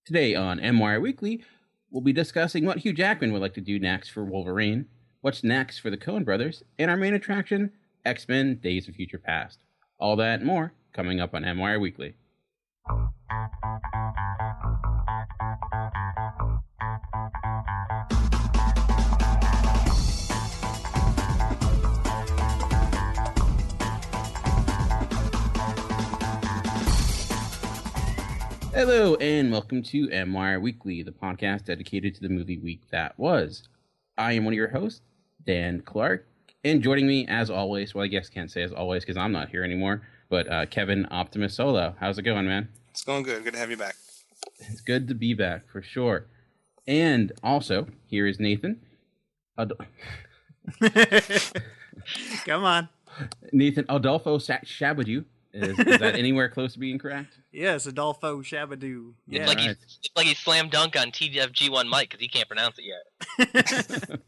Today on MWIRE Weekly, we'll be discussing what Hugh Jackman would like to do next for Wolverine, what's next for the Coen brothers, and our main attraction, X-Men Days of Future Past. All that and more coming up on MWIRE Weekly. Hello, and welcome to MWIRE Weekly, the podcast dedicated to the movie week that was. I am one of your hosts, Dan Clark, and joining me, as always, well, I guess can't say as always because I'm not here anymore, but Kevin Optimus Solo. How's it going, man? It's going good. Good to have you back. It's good to be back, for sure. And also, here is Nathan. Come on. Nathan Adolfo Shabadoo. Is that anywhere close to being correct? Yes, Adolfo Shabadoo. Yeah, it's like he slam dunk on TFG1 Mike because he can't pronounce it yet.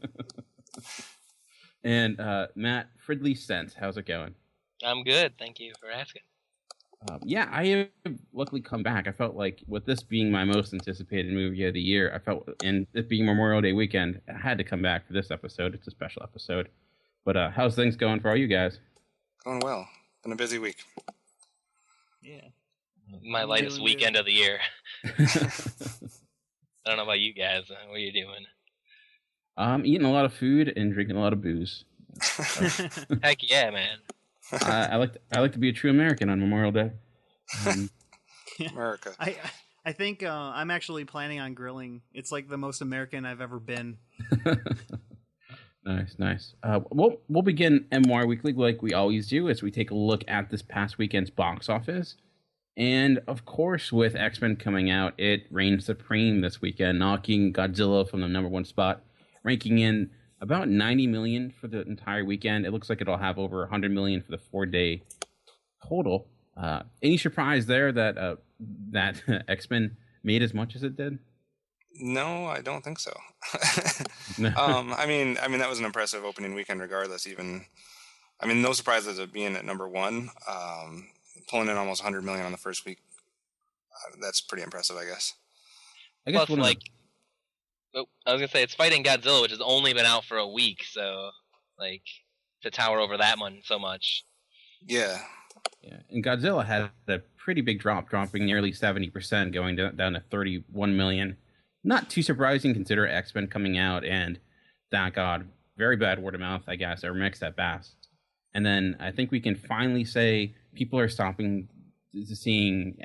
And Matt Fridley Sense, how's it going? I'm good, thank you for asking. Yeah, I have luckily come back. I felt like with this being my most anticipated movie of the year, and it being Memorial Day weekend, I had to come back for this episode. It's a special episode. But how's things going for all you guys? Going well. Been a busy week. Yeah. My lightest weekend of the year. I don't know about you guys. What are you doing? I'm eating a lot of food and drinking a lot of booze. Heck yeah, man. I like to be a true American on Memorial Day. America. I think I'm actually planning on grilling. It's like the most American I've ever been. Nice. We'll begin MWIRE Weekly like we always do as we take a look at this past weekend's box office. And, of course, with X-Men coming out, it reigned supreme this weekend, knocking Godzilla from the number one spot, ranking in about $90 million for the entire weekend. It looks like it'll have over $100 million for the 4-day total. Any surprise there that X-Men made as much as it did? No, I don't think so. I mean that was an impressive opening weekend regardless. No surprises of being at number one, pulling in almost 100 million on the first week. That's pretty impressive, I guess. I guess Plus, I was gonna say it's fighting Godzilla, which has only been out for a week, so to tower over that one so much. Yeah, and Godzilla had a pretty big drop, dropping nearly 70%, going down to 31 million. Not too surprising, consider X-Men coming out, and thank God, very bad word of mouth, I guess, or mixed at best. And then I think we can finally say people are stopping seeing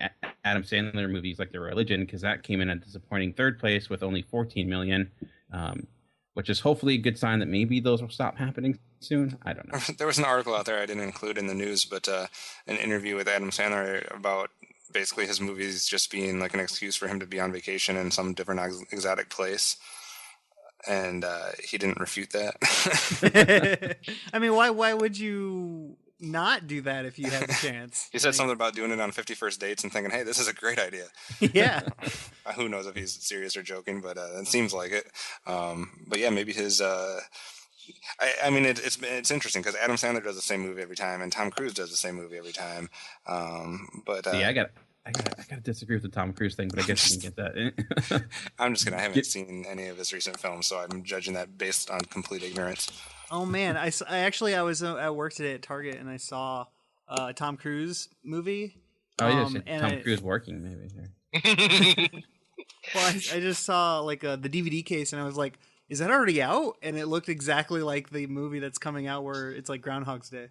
Adam Sandler movies like The Religion, because that came in at disappointing third place with only 14 million, which is hopefully a good sign that maybe those will stop happening soon. I don't know. There was an article out there I didn't include in the news, but an interview with Adam Sandler about basically his movies just being like an excuse for him to be on vacation in some different exotic place. And he didn't refute that. I mean, why would you not do that if you had the chance? He said something about doing it on 51st dates and thinking, hey, this is a great idea. Yeah. Who knows if he's serious or joking, but it seems like it. But yeah, maybe his... it's interesting because Adam Sandler does the same movie every time, and Tom Cruise does the same movie every time. I gotta disagree with the Tom Cruise thing, but I guess you can get that. I'm just kidding. I haven't seen any of his recent films, so I'm judging that based on complete ignorance. Oh man, I was at work today at Target and I saw a Tom Cruise movie. Oh yeah, Tom Cruise working maybe. Well, I just saw the DVD case and I was like, is that already out? And it looked exactly like the movie that's coming out where it's like Groundhog's Day.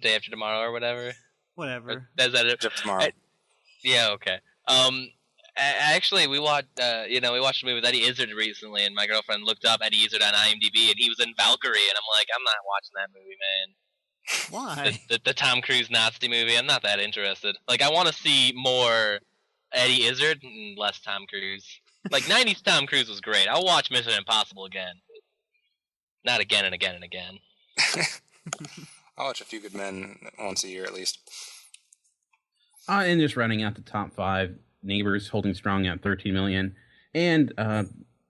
Day after tomorrow or whatever. Whatever. Is that it? Tomorrow. Yeah, okay. Actually, we watched a movie with Eddie Izzard recently, and my girlfriend looked up Eddie Izzard on IMDb, and he was in Valkyrie, and I'm like, I'm not watching that movie, man. Why? The Tom Cruise Nazi movie, I'm not that interested. I want to see more Eddie Izzard and less Tom Cruise. 90s Tom Cruise was great. I'll watch Mission Impossible again. But not again and again and again. I'll watch A Few Good Men once a year at least. And just running out the top 5, Neighbors holding strong at 13 million, and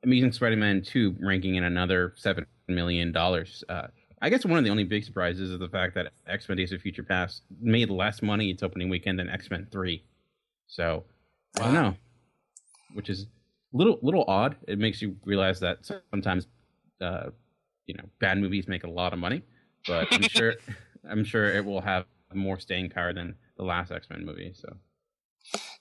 Amazing Spider-Man 2 ranking in another $7 million. I guess one of the only big surprises is the fact that X-Men Days of Future Past made less money its opening weekend than X-Men 3. So, I don't know. Which is Little odd. It makes you realize that sometimes, bad movies make a lot of money, but I'm sure it will have more staying power than the last X-Men movie. So.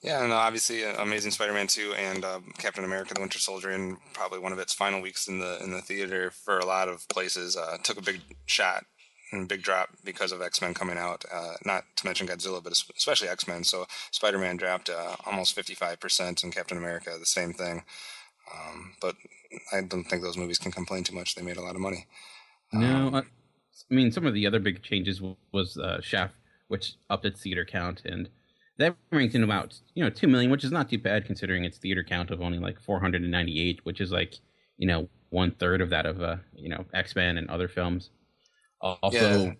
Yeah, and obviously, Amazing Spider-Man 2 and Captain America: The Winter Soldier, in probably one of its final weeks in the theater for a lot of places, took a big shot and big drop because of X-Men coming out. Not to mention Godzilla, but especially X-Men. So Spider-Man dropped almost 55%, and Captain America the same thing. But I don't think those movies can complain too much. They made a lot of money. No, I mean, some of the other big changes was Chef, which upped its theater count, and that ranked in about 2 million, which is not too bad considering its theater count of only like 498, which is like 1/3 of that of X-Men and other films. Also, yeah.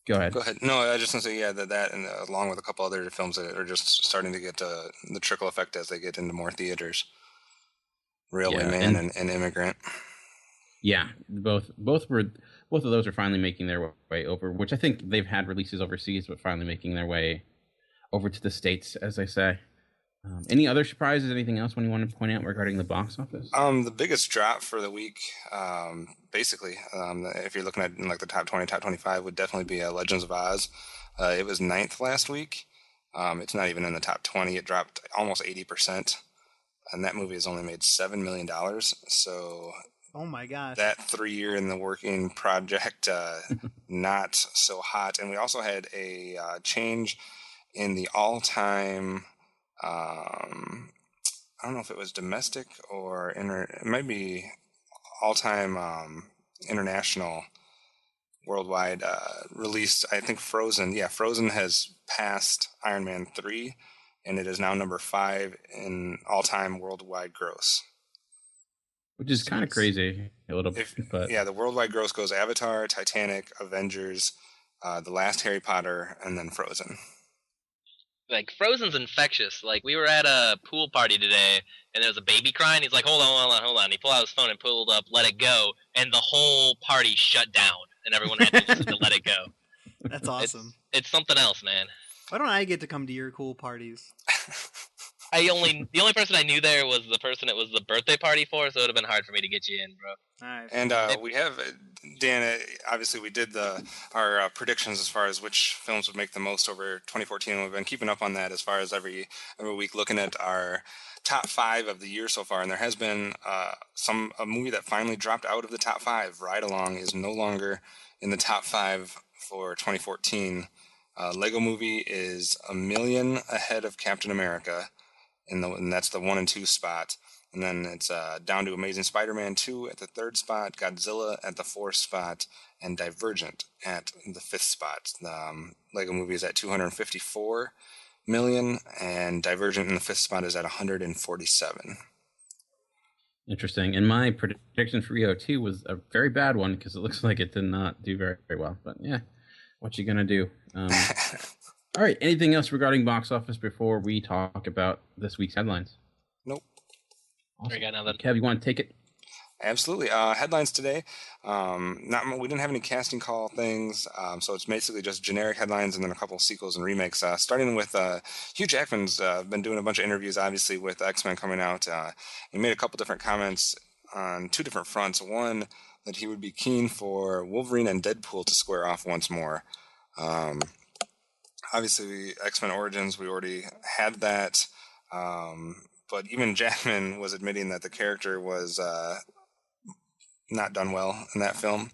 Go ahead. Go ahead. No, I was just gonna say that and along with a couple other films that are just starting to get the trickle effect as they get into more theaters. Railway Man and Immigrant. Yeah, both of those are finally making their way over, which I think they've had releases overseas, but finally making their way over to the States, as I say. Any other surprises? Anything else when you want to point out regarding the box office? The biggest drop for the week, basically, if you're looking at like the top 20, top 25, would definitely be Legends of Oz. It was 9th last week. It's not even in the top 20. It dropped almost 80%. And that movie has only made $7 million. So, oh my gosh, that 3-year in the working project, not so hot. And we also had a change in the all-time. I don't know if it was domestic or it might be all-time international, worldwide released. I think Frozen. Yeah, Frozen has passed Iron Man 3. And it is now number 5 in all-time worldwide gross. Which is kind of crazy a little bit. But yeah, the worldwide gross goes Avatar, Titanic, Avengers, The Last Harry Potter, and then Frozen. Like, Frozen's infectious. Like, we were at a pool party today, and there was a baby crying. He's like, hold on. He pulled out his phone and pulled up Let It Go, and the whole party shut down, and everyone had to listen to Let It Go. That's awesome. It's something else, man. Why don't I get to come to your cool parties? The only person I knew there was the person it was the birthday party for, so it would have been hard for me to get you in, bro. All right. And we have, Dan, obviously we did our predictions as far as which films would make the most over 2014. We've been keeping up on that as far as every week, looking at our top 5 of the year so far. And there has been a movie that finally dropped out of the top 5. Ride Along is no longer in the top 5 for 2014. Lego Movie is $1 million ahead of Captain America, and that's the 1 and 2 spot. And then it's down to Amazing Spider-Man 2 at the 3rd spot, Godzilla at the 4th spot, and Divergent at the 5th spot. The Lego Movie is at $254 million, and Divergent in the 5th spot is at $147. Interesting. And my prediction for EO2 was a very bad one because it looks like it did not do very, very well. But yeah, what you gonna do? All right. Anything else regarding box office before we talk about this week's headlines? Nope. Awesome. Kev, you want to take it? Absolutely. Headlines today. We didn't have any casting call things, so it's basically just generic headlines and then a couple sequels and remakes. Starting with Hugh Jackman's been doing a bunch of interviews, obviously, with X-Men coming out. He made a couple different comments on 2 different fronts. One, that he would be keen for Wolverine and Deadpool to square off once more. Obviously, X-Men Origins, we already had that. But even Jackman was admitting that the character was not done well in that film.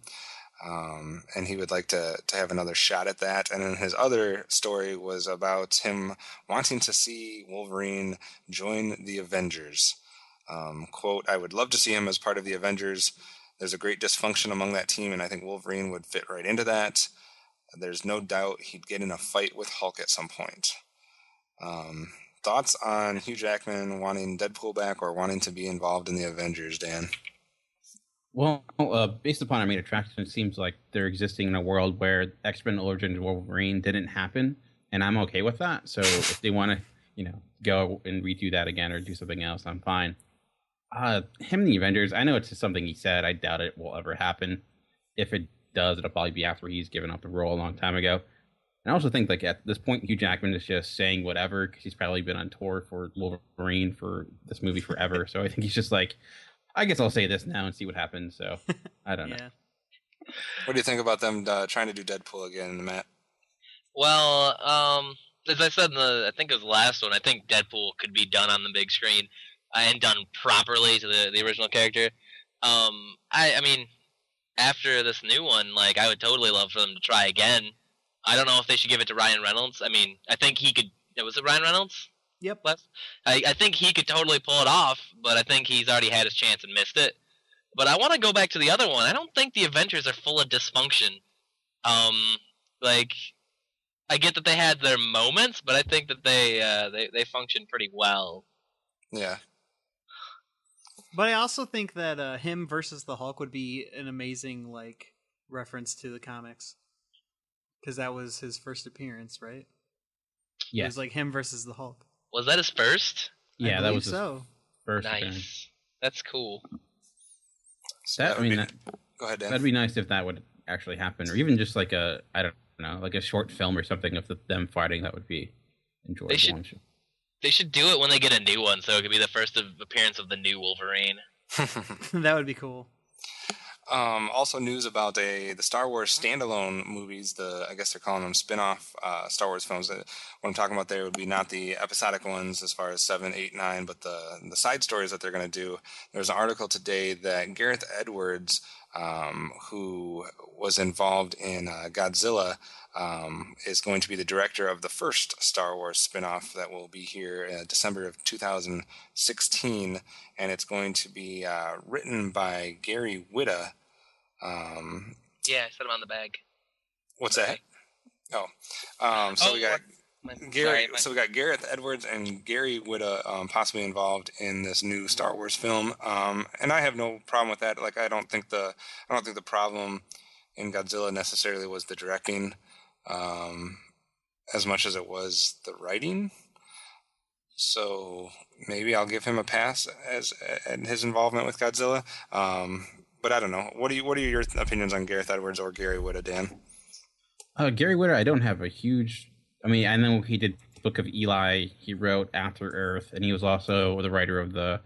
And he would like to have another shot at that. And then his other story was about him wanting to see Wolverine join the Avengers. Quote, I would love to see him as part of the Avengers. There's a great dysfunction among that team, and I think Wolverine would fit right into that. There's no doubt he'd get in a fight with Hulk at some point. Thoughts on Hugh Jackman wanting Deadpool back or wanting to be involved in the Avengers, Dan? Well, based upon our main attraction, it seems like they're existing in a world where X-Men Origins Wolverine didn't happen, and I'm okay with that. So if they want to, go and redo that again or do something else, I'm fine. Him and the Avengers, I know it's just something he said. I doubt it will ever happen. If it does, it'll probably be after he's given up the role a long time ago. And I also think like at this point, Hugh Jackman is just saying whatever because he's probably been on tour for Wolverine for this movie forever. So I think he's just like, I guess I'll say this now and see what happens. So I don't know. Yeah. What do you think about them trying to do Deadpool again, Matt? Well, as I said in I think it was the last one, I think Deadpool could be done on the big screen and done properly to the original character. I mean, after this new one, like I would totally love for them to try again. I don't know if they should give it to Ryan Reynolds. I mean, I think he could. Was it Ryan Reynolds? Yep. I think he could totally pull it off, but I think he's already had his chance and missed it. But I want to go back to the other one. I don't think the Avengers are full of dysfunction. Like I get that they had their moments, but I think that they function pretty well. Yeah. But I also think that him versus the Hulk would be an amazing like reference to the comics, because that was his first appearance, right? Yeah, it was like him versus the Hulk. Was that his first? Yeah, that was his first. Nice. Appearance. That's cool. So Go ahead, Dan. That'd be nice if that would actually happen, or even just like I don't know, like a short film or something of them fighting. That would be enjoyable. They should do it when they get a new one, so it could be the first appearance of the new Wolverine. That would be cool. Also, news about the Star Wars standalone movies. I guess they're calling them spin-off Star Wars films. What I'm talking about there would be not the episodic ones as far as 7, 8, 9, but the side stories that they're going to do. There's an article today that Gareth Edwards, who was involved in Godzilla, is going to be the director of the first Star Wars spin-off that will be here in December of 2016, and it's going to be written by Gary Whitta. Yeah, I said him on the bag. What's that? Oh, we got Gary. So we got Gareth Edwards and Gary Whitta possibly involved in this new Star Wars film, and I have no problem with that. Like, I don't think the problem in Godzilla necessarily was the directing, as much as it was the writing. So maybe I'll give him a pass and his involvement with Godzilla. But I don't know. What are your opinions on Gareth Edwards or Gary Whitta, Dan? Gary Whitta, I don't have a huge. I mean, I know he did Book of Eli. He wrote After Earth, and he was also the writer of the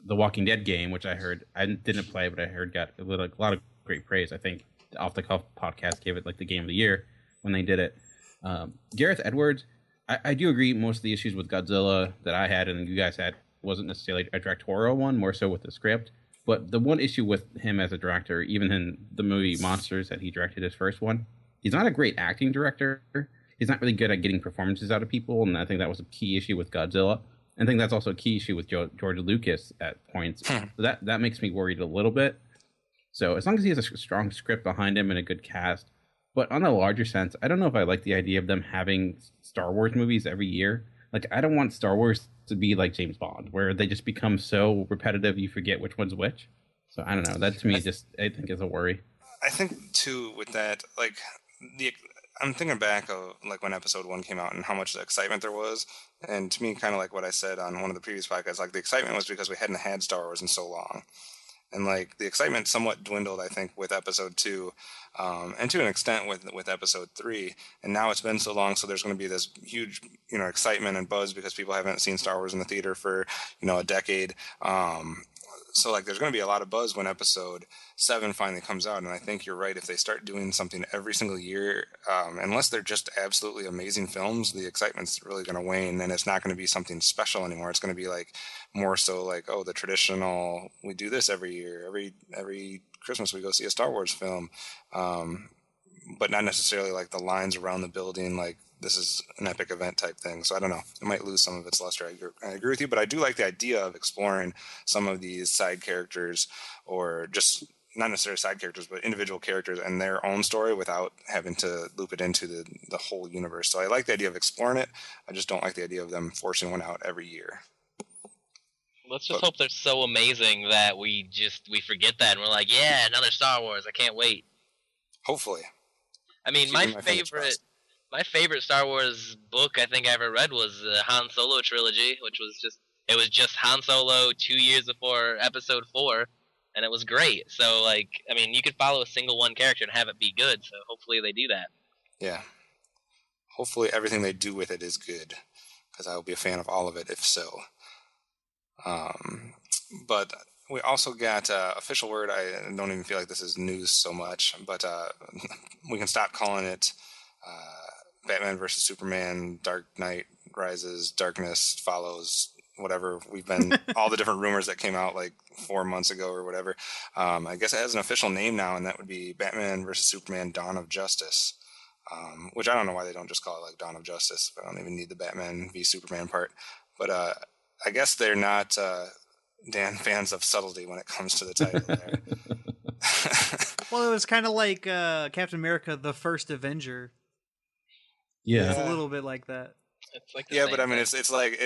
Walking Dead game, which I heard I didn't play, but I heard got a lot of great praise. I think Off the Cuff podcast gave it like the game of the year when they did it. Gareth Edwards, I do agree. Most of the issues with Godzilla that I had and you guys had wasn't necessarily a directorial one, more so with the script. But the one issue with him as a director, even in the movie Monsters that he directed his first one, he's not a great acting director. He's not really good at getting performances out of people, and I think that was a key issue with Godzilla. I think that's also a key issue with George Lucas at points. So that makes me worried a little bit. So as long as he has a strong script behind him and a good cast, but on a larger sense, I don't know if I like the idea of them having Star Wars movies every year. Like, I don't want Star Wars to be like James Bond, where they just become so repetitive you forget which one's which. So I don't know. That to me I think is a worry. I think too with that, like I'm thinking back of like when episode 1 came out and how much the excitement there was, and to me, kind of like what I said on one of the previous podcasts, like the excitement was because we hadn't had Star Wars in so long. And like the excitement somewhat dwindled, I think, with episode 2, and to an extent with episode 3. And now it's been so long, so there's going to be this huge, excitement and buzz because people haven't seen Star Wars in the theater for, a decade. So like there's going to be a lot of buzz when episode 7 finally comes out. And I think you're right. If they start doing something every single year, unless they're just absolutely amazing films, the excitement's really going to wane, and it's not going to be something special anymore. It's going to be like more so like, oh, the traditional, we do this every year. Every Christmas we go see a Star Wars film. But not necessarily like the lines around the building, like this is an epic event type thing. So I don't know. It might lose some of its luster. I agree with you, but I do like the idea of exploring some of these side characters, or just not necessarily side characters, but individual characters and their own story without having to loop it into the whole universe. So I like the idea of exploring it. I just don't like the idea of them forcing one out every year. Let's just hope they're so amazing that we forget that and we're like, yeah, another Star Wars. I can't wait. Hopefully. I mean, my favorite Star Wars book I think I ever read was the Han Solo trilogy, which was just Han Solo 2 years before Episode 4, and it was great. So, like, I mean, you could follow a single one character and have it be good. So hopefully they do that. Yeah. Hopefully everything they do with it is good, because I will be a fan of all of it if so. But we also got official word. I don't even feel like this is news so much, but we can stop calling it Batman versus Superman, Dark Knight Rises, Darkness Follows, whatever. We've been all the different rumors that came out like 4 months ago or whatever. I guess it has an official name now, and that would be Batman versus Superman: Dawn of Justice. Which I don't know why they don't just call it like Dawn of Justice. But I don't even need the Batman v Superman part. But I guess they're not Dan fans of subtlety when it comes to the title there. Well, it was kind of like Captain America: The First Avenger. Yeah. It's a little bit like that. It's like Yeah, but I mean, it's like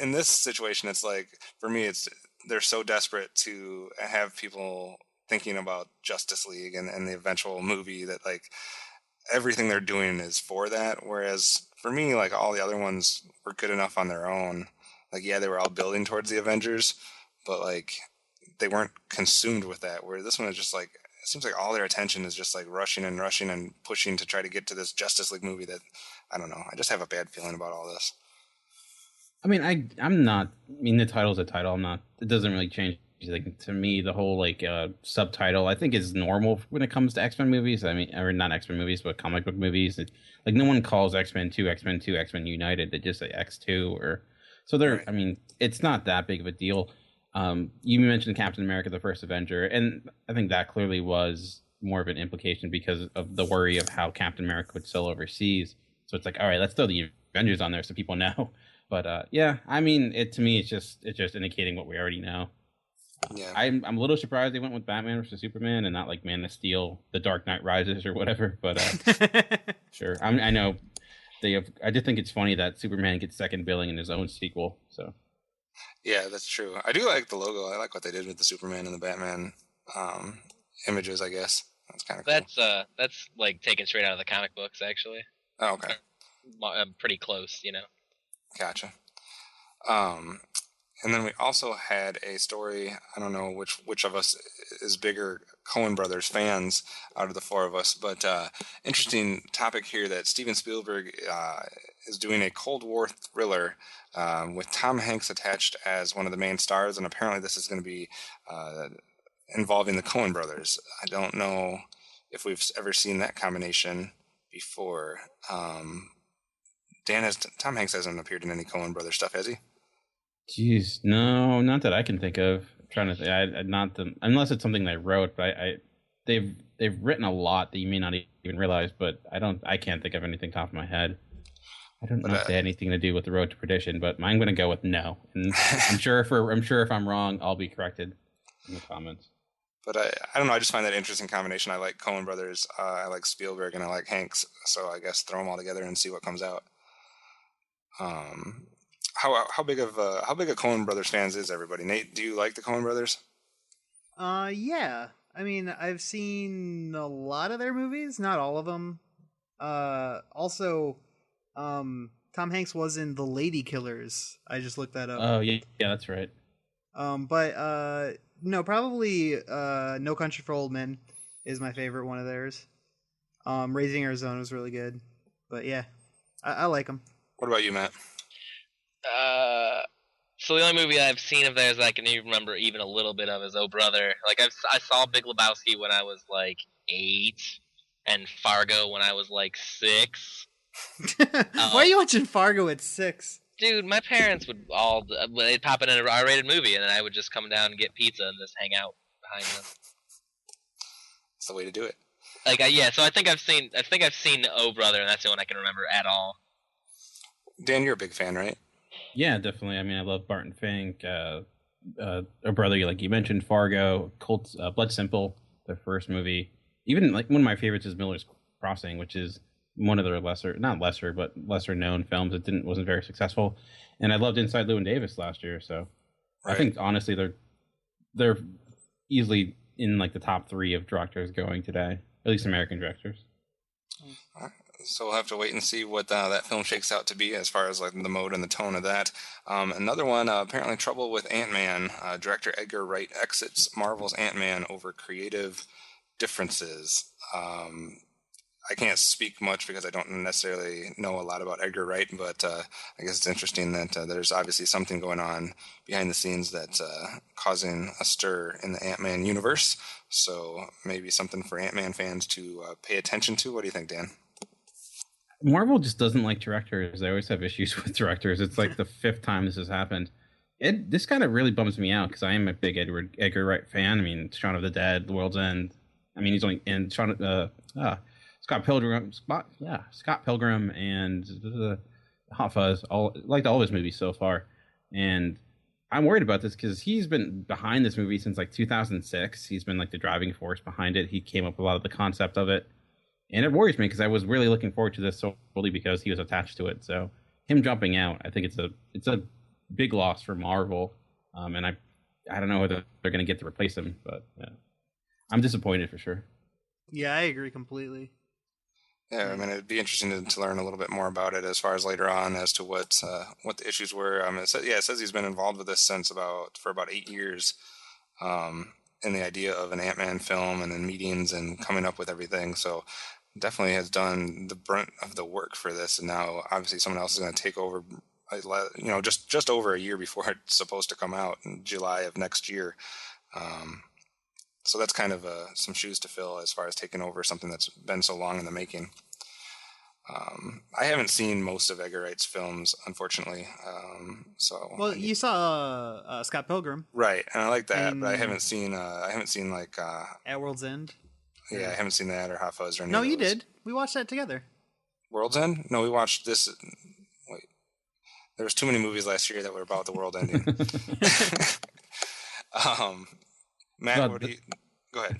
in this situation, it's like for me, they're so desperate to have people thinking about Justice League and the eventual movie that like everything they're doing is for that. Whereas for me, like all the other ones were good enough on their own. Like yeah, they were all building towards the Avengers, but like they weren't consumed with that. Where this one is just like it seems like all their attention is just like rushing and pushing to try to get to this Justice League movie that I don't know. I just have a bad feeling about all this. I mean, I'm not. I mean, the title's a title. I'm not. It doesn't really change. Like to me, the whole like subtitle I think is normal when it comes to X-Men movies. I mean, or not X-Men movies, but comic book movies. Like no one calls X-Men 2, X-Men 2, X-Men United. They just say X2 or so. They're. Right. I mean, it's not that big of a deal. You mentioned Captain America: The First Avenger, and I think that clearly was more of an implication because of the worry of how Captain America would sell overseas. So it's like, all right, let's throw the Avengers on there so people know. But yeah, I mean, to me, it's just indicating what we already know. Yeah, I'm a little surprised they went with Batman versus Superman and not like Man of Steel, The Dark Knight Rises or whatever. But sure, I know they have. I just think it's funny that Superman gets second billing in his own sequel. So yeah, that's true. I do like the logo. I like what they did with the Superman and the Batman images. I guess that's kind of cool. That's like taken straight out of the comic books, actually. Oh, okay, Pretty close, you know. gotcha. And then we also had a story. I don't know which of us is bigger Coen Brothers fans out of the four of us, but interesting topic here that Steven Spielberg is doing a Cold War thriller with Tom Hanks attached as one of the main stars, and apparently this is going to be involving the Coen Brothers. I don't know if we've ever seen that combination before. Tom Hanks hasn't appeared in any Coen Brothers stuff, has he? jeez, no, not that I can think of. I'm trying to think, not the unless it's something they wrote. But they've written a lot that you may not even realize. But I can't think of anything top of my head. I don't know if they had anything to do with the Road to Perdition, but I'm going to go with no. And I'm sure if I'm wrong, I'll be corrected in the comments. But I don't know. I just find that interesting combination. I like Coen Brothers. I like Spielberg, and I like Hanks. So I guess throw them all together and see what comes out. How big a Coen Brothers fans is everybody? Nate, do you like the Coen Brothers? Yeah. I mean, I've seen a lot of their movies, not all of them. Also, Tom Hanks was in The Lady Killers. I just looked that up. Oh yeah, that's right. But no, probably No Country for Old Men is my favorite one of theirs. Raising Arizona was really good. But yeah, I like them. What about you, Matt? So the only movie I've seen of theirs that I can even remember even a little bit of is Oh Brother. Like I saw Big Lebowski when I was like 8, and Fargo when I was like 6. Why are you watching Fargo at 6? Dude, my parents would they'd pop in an R-rated movie, and then I would just come down and get pizza and just hang out behind them. That's the way to do it. Like so I think I've seen Oh Brother, and that's the one I can remember at all. Dan, you're a big fan, right? Yeah, definitely. I mean, I love Barton Fink, A Brother, like you mentioned, Fargo, Blood Simple, their first movie. Even like one of my favorites is Miller's Crossing, which is one of their lesser known films. It wasn't very successful. And I loved Inside Llewyn Davis last year, so right. I think honestly they're easily in like the top 3 of directors going today, at least American directors. So we'll have to wait and see what that film shakes out to be as far as like the mode and the tone of that. Another one, apparently trouble with Ant-Man. Director Edgar Wright exits Marvel's Ant-Man over creative differences. I can't speak much because I don't necessarily know a lot about Edgar Wright, but I guess it's interesting that there's obviously something going on behind the scenes that's causing a stir in the Ant-Man universe. So maybe something for Ant-Man fans to pay attention to. What do you think, Dan? Marvel just doesn't like directors. They always have issues with directors. It's like the fifth time this has happened. This kind of really bums me out because I am a big Edgar Wright fan. I mean, Shaun of the Dead, The World's End. I mean, he's only in Scott Pilgrim, and Hot Fuzz. Liked all of his movies so far, and I'm worried about this because he's been behind this movie since like 2006. He's been like the driving force behind it. He came up with a lot of the concept of it, and it worries me because I was really looking forward to this solely because he was attached to it. So him jumping out, I think it's a big loss for Marvel, and I don't know whether they're going to get to replace him, but I'm disappointed for sure. Yeah, I agree completely. Yeah, I mean, it'd be interesting to learn a little bit more about it as far as later on as to what the issues were. It says he's been involved with this since for about 8 years, in the idea of an Ant-Man film and in meetings and coming up with everything. So definitely has done the brunt of the work for this, and now obviously someone else is going to take over. Just over a year before it's supposed to come out in July of next year. So that's kind of some shoes to fill as far as taking over something that's been so long in the making. I haven't seen most of Edgar Wright's films, unfortunately. You saw Scott Pilgrim, right? And I like that, but I haven't seen like At World's End. Yeah, I haven't seen that or Hot Fuzz or any. No, of those. you did. We watched that together. World's End? No, we watched this. Wait, there was too many movies last year that were about the world ending. Matt, go ahead.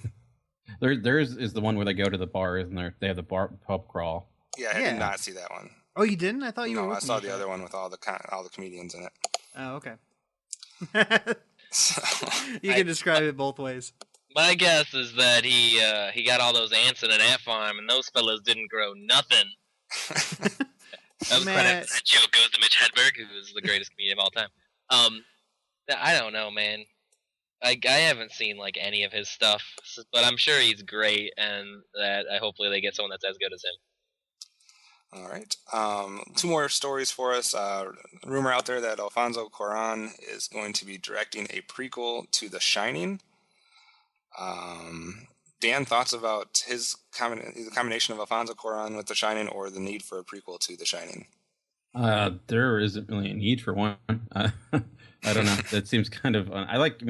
Theirs is the one where they go to the bars and they have the pub crawl. Yeah, I did not see that one. Oh, you didn't? I thought you were. No, I saw the other one with all the comedians in it. Oh, okay. You can describe it both ways. My guess is that he got all those ants in an ant farm, and those fellas didn't grow nothing. That joke goes to Mitch Hedberg, who is the greatest comedian of all time. I don't know, man. I haven't seen like any of his stuff, but I'm sure he's great, and that hopefully they get someone that's as good as him. All right. 2 more stories for us. Rumor out there that Alfonso Cuarón is going to be directing a prequel to The Shining. Dan, thoughts about the combination of Alfonso Cuarón with The Shining, or the need for a prequel to The Shining? There isn't really a need for one. I don't know. That seems kind of. I like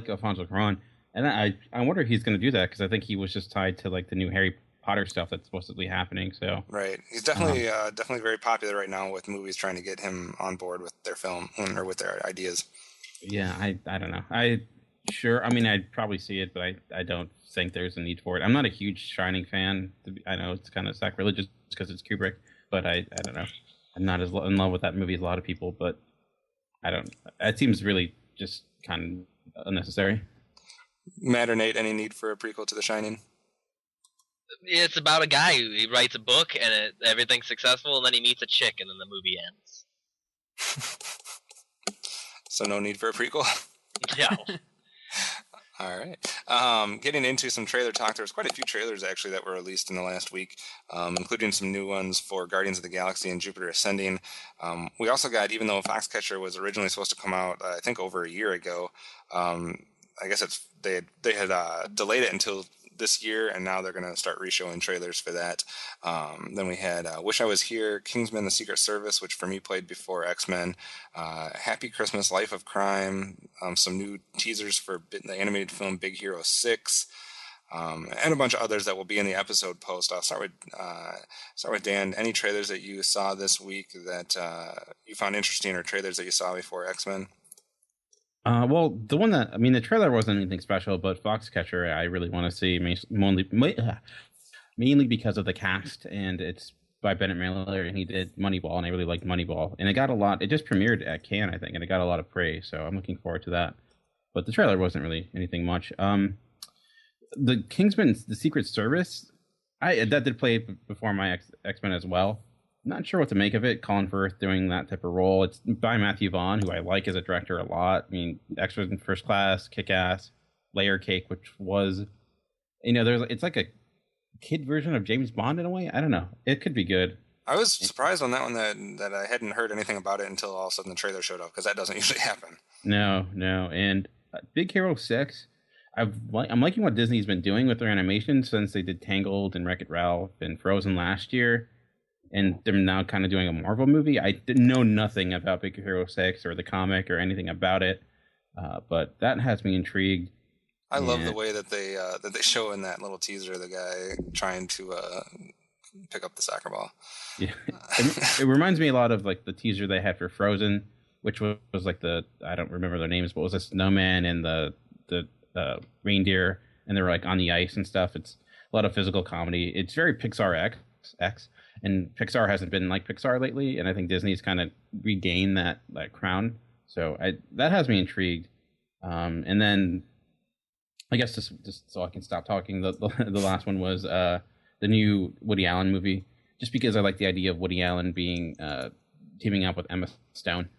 Alfonso Cuarón, and I wonder if he's going to do that because I think he was just tied to like the new Harry Potter stuff that's supposedly happening. So right, he's definitely very popular right now with movies trying to get him on board with their film or with their ideas. Yeah, I don't know. I'd probably see it, but I don't think there's a need for it. I'm not a huge Shining fan. I know it's kind of sacrilegious because it's Kubrick, but I don't know. I'm not as in love with that movie as a lot of people, but I don't. It seems really just kind of unnecessary. Matt or Nate, any need for a prequel to The Shining? It's about a guy who he writes a book and everything's successful, and then he meets a chick, and then the movie ends. So no need for a prequel? No. All right. Getting into some trailer talk, there was quite a few trailers actually that were released in the last week, including some new ones for Guardians of the Galaxy and Jupiter Ascending. We also got, even though Foxcatcher was originally supposed to come out, I think over a year ago, I guess they had delayed it until this year, and now they're going to start re-showing trailers for that. Then we had Wish I Was Here, Kingsman: The Secret Service, which for me played before X-Men, Happy Christmas, Life of Crime, some new teasers for the animated film Big Hero 6, and a bunch of others that will be in the episode post. I'll start with Dan. Any trailers that you saw this week that you found interesting, or trailers that you saw before X-Men? Well, the trailer wasn't anything special, but Foxcatcher I really want to see, mainly because of the cast, and it's by Bennett Miller, and he did Moneyball, and I really liked Moneyball, and it just premiered at Cannes, I think, and it got a lot of praise, so I'm looking forward to that. But the trailer wasn't really anything much. The Kingsman: The Secret Service, that did play before my X-Men as well. Not sure what to make of it. Colin Firth doing that type of role. It's by Matthew Vaughn, who I like as a director a lot. I mean, X-Men First Class, Kick-Ass, Layer Cake, which was, it's like a kid version of James Bond in a way. I don't know. It could be good. I was surprised on that one that I hadn't heard anything about it until all of a sudden the trailer showed up, because that doesn't usually happen. No. And Big Hero 6, I'm liking what Disney's been doing with their animation since they did Tangled and Wreck-It Ralph and Frozen last year. And they're now kind of doing a Marvel movie. I didn't know nothing about Big Hero 6 or the comic or anything about it, but that has me intrigued. I love the way that they show in that little teaser the guy trying to pick up the soccer ball. Yeah, it reminds me a lot of like the teaser they had for Frozen, which was like I don't remember their names, but it was a snowman and the reindeer, and they were like on the ice and stuff. It's a lot of physical comedy. It's very Pixar X, and Pixar hasn't been like Pixar lately, and I think Disney's kind of regained that crown. So that has me intrigued. And then I guess just so I can stop talking, the last one was the new Woody Allen movie, just because I like the idea of Woody Allen being teaming up with Emma Stone.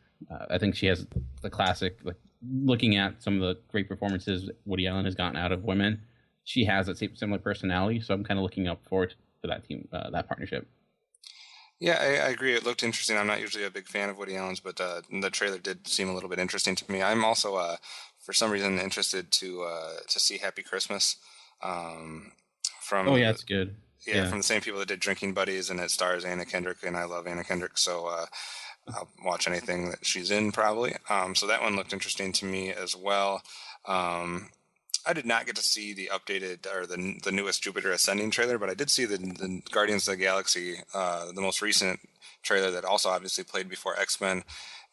I think she has the classic, like, looking at some of the great performances Woody Allen has gotten out of women, she has that similar personality. So I'm kind of looking up forward to that team, that partnership. Yeah, I agree. It looked interesting. I'm not usually a big fan of Woody Allen's, but the trailer did seem a little bit interesting to me. I'm also, for some reason, interested to see Happy Christmas. It's good. Yeah, from the same people that did Drinking Buddies, and it stars Anna Kendrick, and I love Anna Kendrick, so I'll watch anything that she's in probably. So that one looked interesting to me as well. I did not get to see the updated or the newest Jupiter Ascending trailer, but I did see the Guardians of the Galaxy, the most recent trailer that also obviously played before X-Men.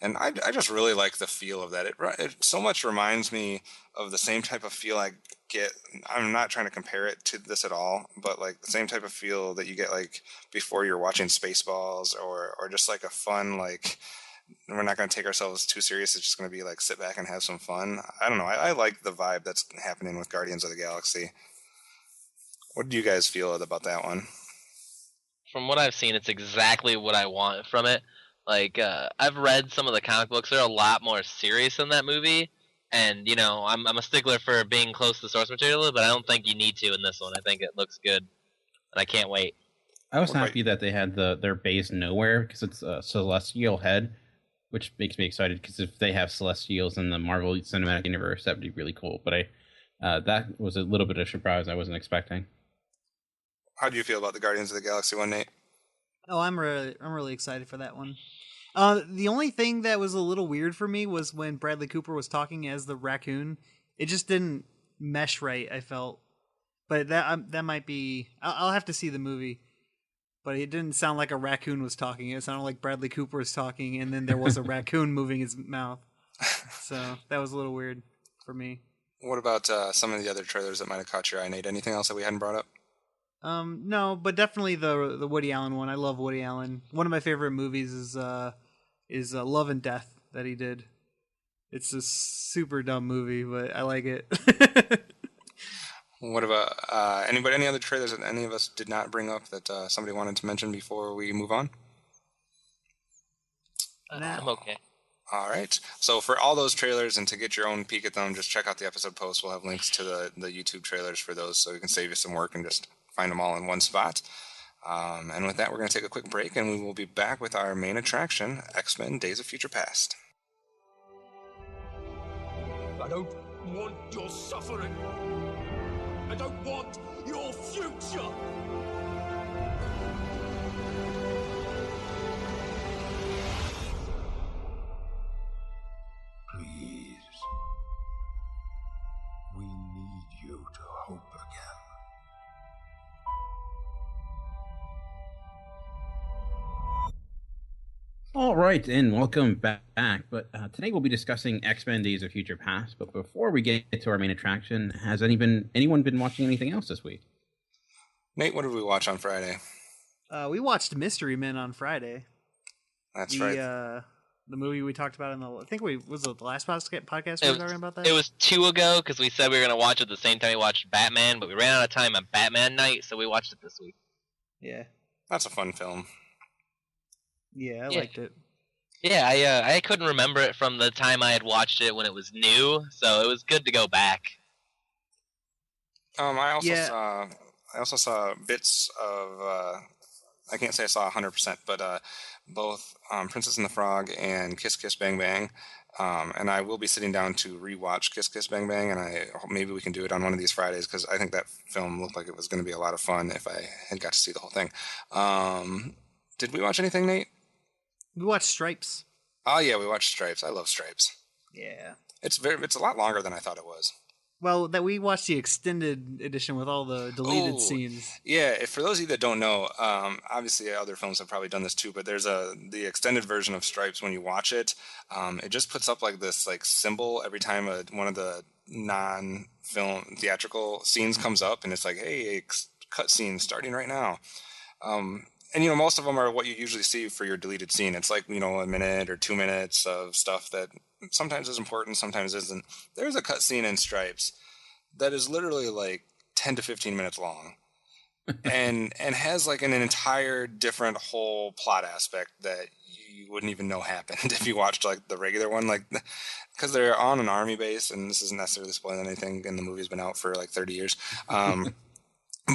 And I just really like the feel of that. It so much reminds me of the same type of feel I get. I'm not trying to compare it to this at all, but like the same type of feel that you get like before you're watching Spaceballs or just like a fun, like, we're not going to take ourselves too serious. It's just going to be like sit back and have some fun. I don't know. I like the vibe that's happening with Guardians of the Galaxy. What do you guys feel about that one? From what I've seen, it's exactly what I want from it. Like, I've read some of the comic books. They're a lot more serious in that movie. And, you know, I'm a stickler for being close to the source material, but I don't think you need to in this one. I think it looks good. And I can't wait. I was happy that they had their base nowhere, because it's a celestial head, which makes me excited, because if they have celestials in the Marvel Cinematic Universe, that would be really cool. But that was a little bit of a surprise I wasn't expecting. How do you feel about the Guardians of the Galaxy one, Nate? Oh, I'm really excited for that one. The only thing that was a little weird for me was when Bradley Cooper was talking as the raccoon. It just didn't mesh right, I felt. But that might be... I'll have to see the movie. But it didn't sound like a raccoon was talking. It sounded like Bradley Cooper was talking, and then there was a raccoon moving his mouth. So that was a little weird for me. What about some of the other trailers that might have caught your eye, Nate? Anything else that we hadn't brought up? No, but definitely the Woody Allen one. I love Woody Allen. One of my favorite movies is Love and Death that he did. It's a super dumb movie, but I like it. What about any other trailers that any of us did not bring up that somebody wanted to mention before we move on? I'm okay. All right. So for all those trailers and to get your own peek at them, just check out the episode post. We'll have links to the YouTube trailers for those, so you can save you some work and just find them all in one spot. And with that, we're going to take a quick break, and we will be back with our main attraction, X-Men Days of Future Past. I don't want your suffering. I don't want your future. Please. We need you to hope again. All right, and welcome back. But today we'll be discussing X-Men Days of Future Past. But before we get to our main attraction, has anyone been watching anything else this week? Nate, what did we watch on Friday? We watched Mystery Men on Friday. That's right. The movie we talked about was it the last podcast we were talking about that? It was 2 ago, because we said we were going to watch it the same time we watched Batman, but we ran out of time on Batman night, so we watched it this week. Yeah. That's a fun film. Yeah, I liked it. Yeah, I couldn't remember it from the time I had watched it when it was new, so it was good to go back. I also saw I also saw bits of. I can't say I saw 100%, but both Princess and the Frog and Kiss Kiss Bang Bang. And I will be sitting down to rewatch Kiss Kiss Bang Bang, and I hope maybe we can do it on one of these Fridays because I think that film looked like it was going to be a lot of fun if I had got to see the whole thing. Did we watch anything, Nate? We watched Stripes. Oh yeah, we watched Stripes. I love Stripes. Yeah. It's a lot longer than I thought it was. Well, that we watched the extended edition with all the deleted scenes. Yeah, for those of you that don't know, obviously other films have probably done this too, but there's the extended version of Stripes. When you watch it, it just puts up like this like symbol every time one of the non-film theatrical scenes comes up, and it's like, hey, cut scene starting right now. And most of them are what you usually see for your deleted scene. It's like a minute or 2 minutes of stuff that sometimes is important, sometimes isn't. There's a cut scene in Stripes that is literally like 10 to 15 minutes long, and has like an entire different whole plot aspect that you wouldn't even know happened if you watched like the regular one, like because they're on an army base, and this isn't necessarily spoiling anything, and the movie's been out for like 30 years.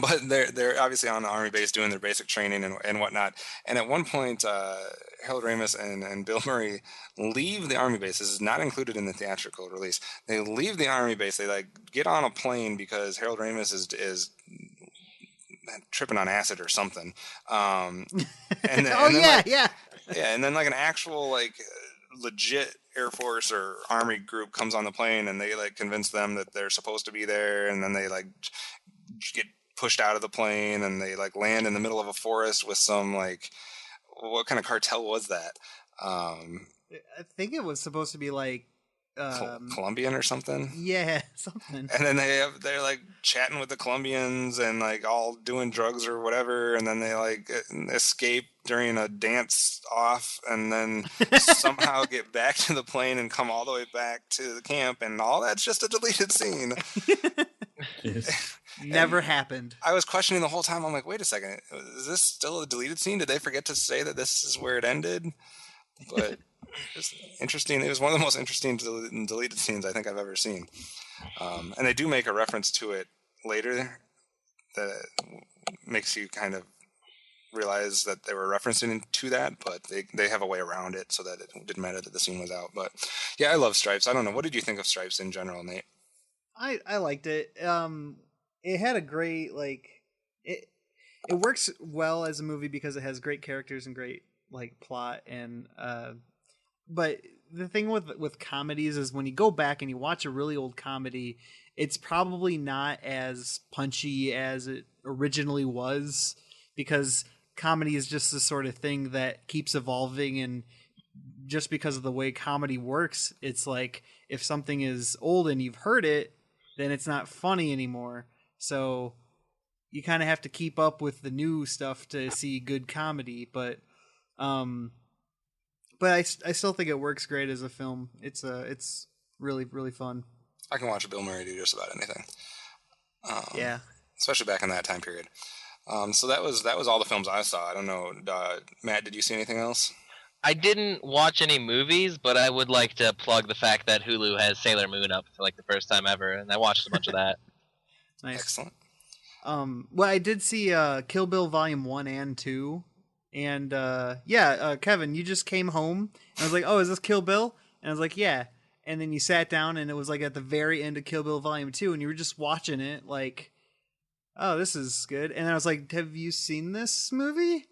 But they're obviously on the army base doing their basic training and whatnot. And at one point, Harold Ramis and Bill Murray leave the army base. This is not included in the theatrical release. They leave the army base. They like get on a plane because Harold Ramis is tripping on acid or something. And then, yeah. And then like an actual like legit Air Force or Army group comes on the plane, and they like convince them that they're supposed to be there, and then they like get pushed out of the plane, and they like land in the middle of a forest with some like, what kind of cartel was that? I think it was supposed to be like Colombian or something. Yeah, something. And then they're like chatting with the Colombians and like all doing drugs or whatever, and then they like escape during a dance off, and then somehow get back to the plane and come all the way back to the camp, and all that's just a deleted scene. Never happened. I was questioning the whole time. I'm like, wait a second, is this still a deleted scene? Did they forget to say that this is where it ended? But it's interesting. It was one of the most interesting deleted scenes I think I've ever seen. And they do make a reference to it later that makes you kind of realize that they were referencing to that, but they have a way around it so that it didn't matter that the scene was out. But yeah, I love Stripes. I don't know. What did you think of Stripes in general, Nate? I liked it. It had a great it works well as a movie because it has great characters and great like plot, and but the thing with comedies is when you go back and you watch a really old comedy, it's probably not as punchy as it originally was, because comedy is just the sort of thing that keeps evolving, and just because of the way comedy works, it's like if something is old and you've heard it, then it's not funny anymore. So you kind of have to keep up with the new stuff to see good comedy, but I still think it works great as a film. It's really, really fun. I can watch Bill Murray do just about anything. Yeah, especially back in that time period. So that was all the films I saw. I don't know, Matt, did you see anything else? I didn't watch any movies, but I would like to plug the fact that Hulu has Sailor Moon up for like the first time ever, and I watched a bunch of that. Nice. Excellent. Well, I did see Kill Bill Volume 1 and 2, and Kevin, you just came home, and I was like, oh, is this Kill Bill? And I was like, yeah. And then you sat down, and it was like at the very end of Kill Bill Volume 2, and you were just watching it like, oh, this is good. And I was like, have you seen this movie?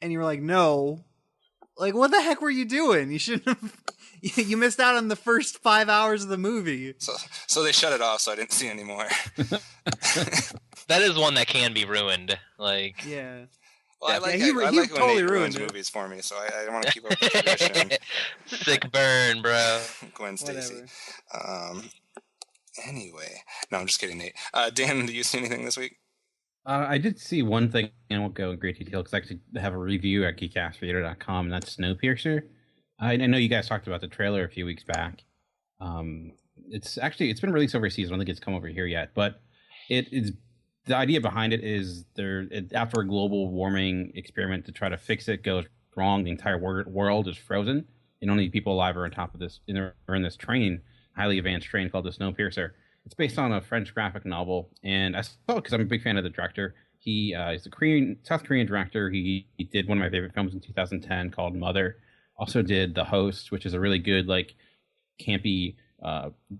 And you were like, no. Like, what the heck were you doing? You shouldn't have. You missed out on the first 5 hours of the movie. So they shut it off, so I didn't see anymore. That is one that can be ruined. Like, yeah. Well, I like he when totally Nate ruins ruined it. movies for me, so I want to keep up with the tradition. sick burn, bro. Gwen Stacy. Anyway, no, I'm just kidding, Nate. Dan, did you see anything this week? I did see one thing, and I won't go in great detail because I actually have a review at geekcastreader.com, and that's Snowpiercer. I know you guys talked about the trailer a few weeks back. It's been released overseas. I don't think it's come over here yet, but it's the idea behind it is after a global warming experiment to try to fix it goes wrong. The entire world is frozen, and only people alive are on top of this. Are in this train, highly advanced train called the Snowpiercer, It's based on a French graphic novel, and I saw it because I'm a big fan of the director. He's a South Korean director. He did one of my favorite films in 2010 called Mother. Also did The Host, which is a really good like campy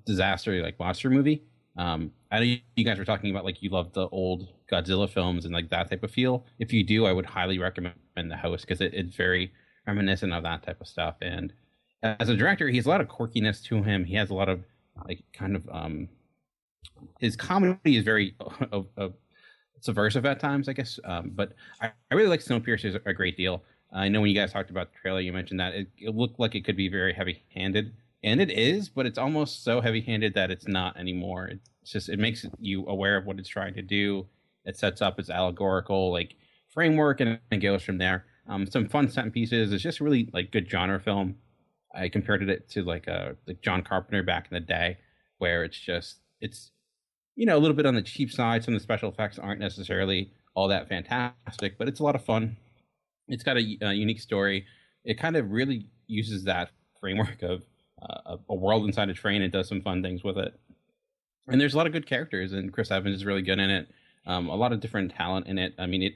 disaster like monster movie. I know you guys were talking about like you love the old Godzilla films and like that type of feel. If you do, I would highly recommend The Host because it's very reminiscent of that type of stuff. And as a director, he has a lot of quirkiness to him. He has a lot of like kind of his comedy is very subversive at times, I guess. But I really like Snowpiercer a great deal. I know when you guys talked about the trailer, you mentioned that it looked like it could be very heavy-handed. And it is, but it's almost so heavy-handed that it's not anymore. It's just, it makes you aware of what it's trying to do. It sets up its allegorical like framework and it goes from there. Some fun set pieces. It's just really like good genre film. I compared it to like John Carpenter back in the day, where it's a little bit on the cheap side. Some of the special effects aren't necessarily all that fantastic, but it's a lot of fun. It's got a unique story. It kind of really uses that framework of a world inside a train and does some fun things with it. And there's a lot of good characters, and Chris Evans is really good in it. A lot of different talent in it. I mean,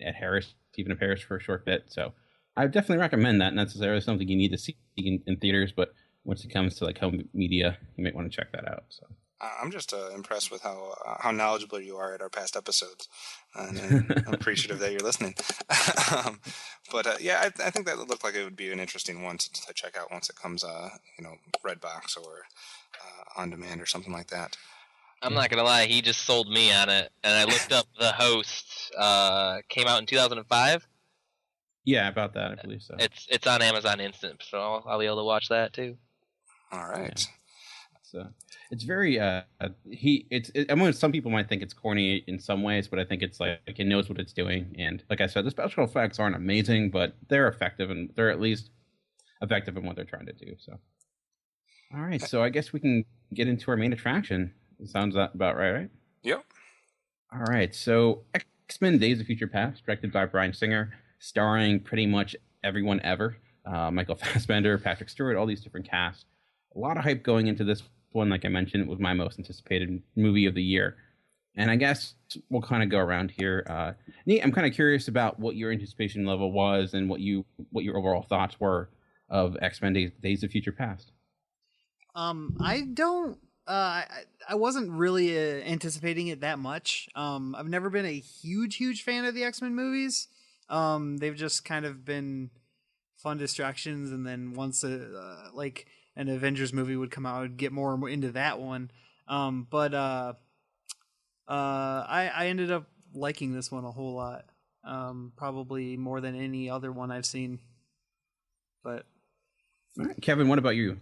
Stephen Harris for a short bit. So I would definitely recommend that. Not necessarily something you need to see in theaters, but once it comes to like home media, you might want to check that out. So I'm just impressed with how knowledgeable you are at our past episodes, and I'm appreciative that you're listening. Yeah, I think that looked like it would be an interesting one to check out once it comes, Redbox or on demand or something like that. I'm not gonna lie, he just sold me on it, and I looked up The Host. Came out in 2005. Yeah, about that, I believe so. It's on Amazon Instant, so I'll be able to watch that too. All right. Yeah. So it's very I mean, some people might think it's corny in some ways, but I think it's like it knows what it's doing. And like I said, the special effects aren't amazing, but they're effective, and they're at least effective in what they're trying to do. So, all right, so I guess we can get into our main attraction. It sounds about right? Yep. All right, so X-Men: Days of Future Past, directed by Bryan Singer, starring pretty much everyone ever: Michael Fassbender, Patrick Stewart, all these different casts. A lot of hype going into this one. Like I mentioned, it was my most anticipated movie of the year. And I guess we'll kind of go around here. Nate, I'm kind of curious about what your anticipation level was and what your overall thoughts were of X-Men: Days of Future Past. I wasn't really anticipating it that much. I've never been a huge fan of the X-Men movies. They've just kind of been fun distractions, and then once like an Avengers movie would come out, I'd get more and more into that one. I ended up liking this one a whole lot. Probably more than any other one I've seen. But all right, Kevin, what about you?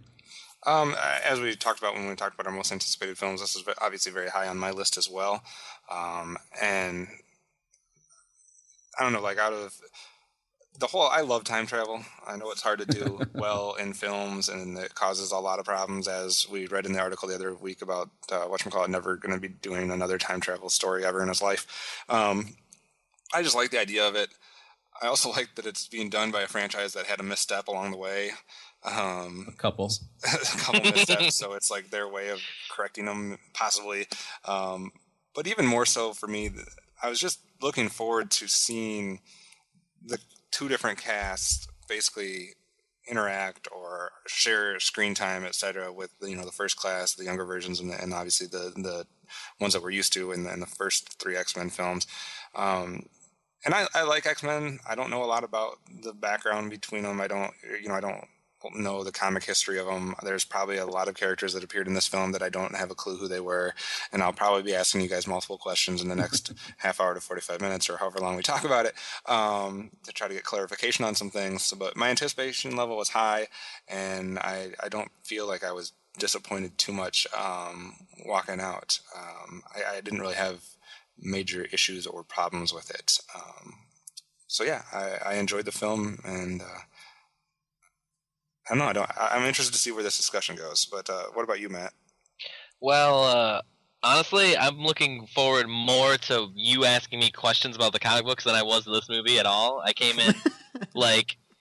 As we talked about when we talked about our most anticipated films, this is obviously very high on my list as well. And I don't know, like out of the whole, I love time travel. I know it's hard to do well in films, and it causes a lot of problems, as we read in the article the other week about whatchamacallit never going to be doing another time travel story ever in his life. I just like the idea of it. I also like that it's being done by a franchise that had a misstep along the way. A couple missteps, so it's like their way of correcting them, possibly. But even more so for me, I was just looking forward to seeing the two different casts basically interact or share screen time, etc., with the first class, the younger versions, and obviously the ones that we're used to in the first three X-Men films. And I like X-Men. I don't know a lot about the background between them. I don't know the comic history of them. There's probably a lot of characters that appeared in this film that I don't have a clue who they were, and I'll probably be asking you guys multiple questions in the next half hour to 45 minutes or however long we talk about it, to try to get clarification on some things. So, but my anticipation level was high, and I don't feel like I was disappointed too much walking out. I didn't really have major issues or problems with it. So yeah, I enjoyed the film, and I don't know. I'm interested to see where this discussion goes. But what about you, Matt? Well, honestly, I'm looking forward more to you asking me questions about the comic books than I was to this movie at all. I came in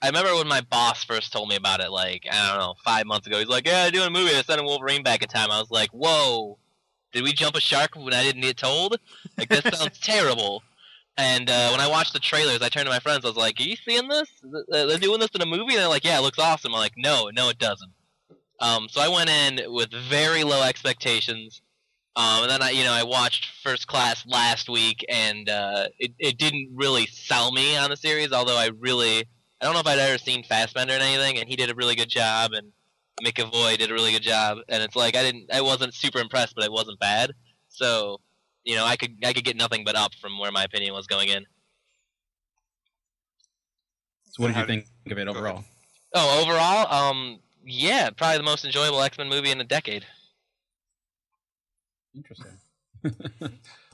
I remember when my boss first told me about it, I don't know, 5 months ago. He's like, "Yeah, I'm doing a movie. They're sending Wolverine back in time." I was like, "Whoa, Did we jump a shark when I didn't get told? Like, this sounds terrible. And when I watched the trailers, I turned to my friends. I was like, "Are you seeing this? They're doing this in a movie?" And they're like, "Yeah, it looks awesome." I'm like, "No, it doesn't." So I went in with very low expectations. And then I watched First Class last week, and it didn't really sell me on the series. Although I don't know if I'd ever seen Fassbender in anything, and he did a really good job, and McAvoy did a really good job. And it's like I wasn't super impressed, but it wasn't bad. So, I could get nothing but up from where my opinion was going in. So what did you think of it overall? Oh, overall, yeah, probably the most enjoyable X-Men movie in a decade. Interesting.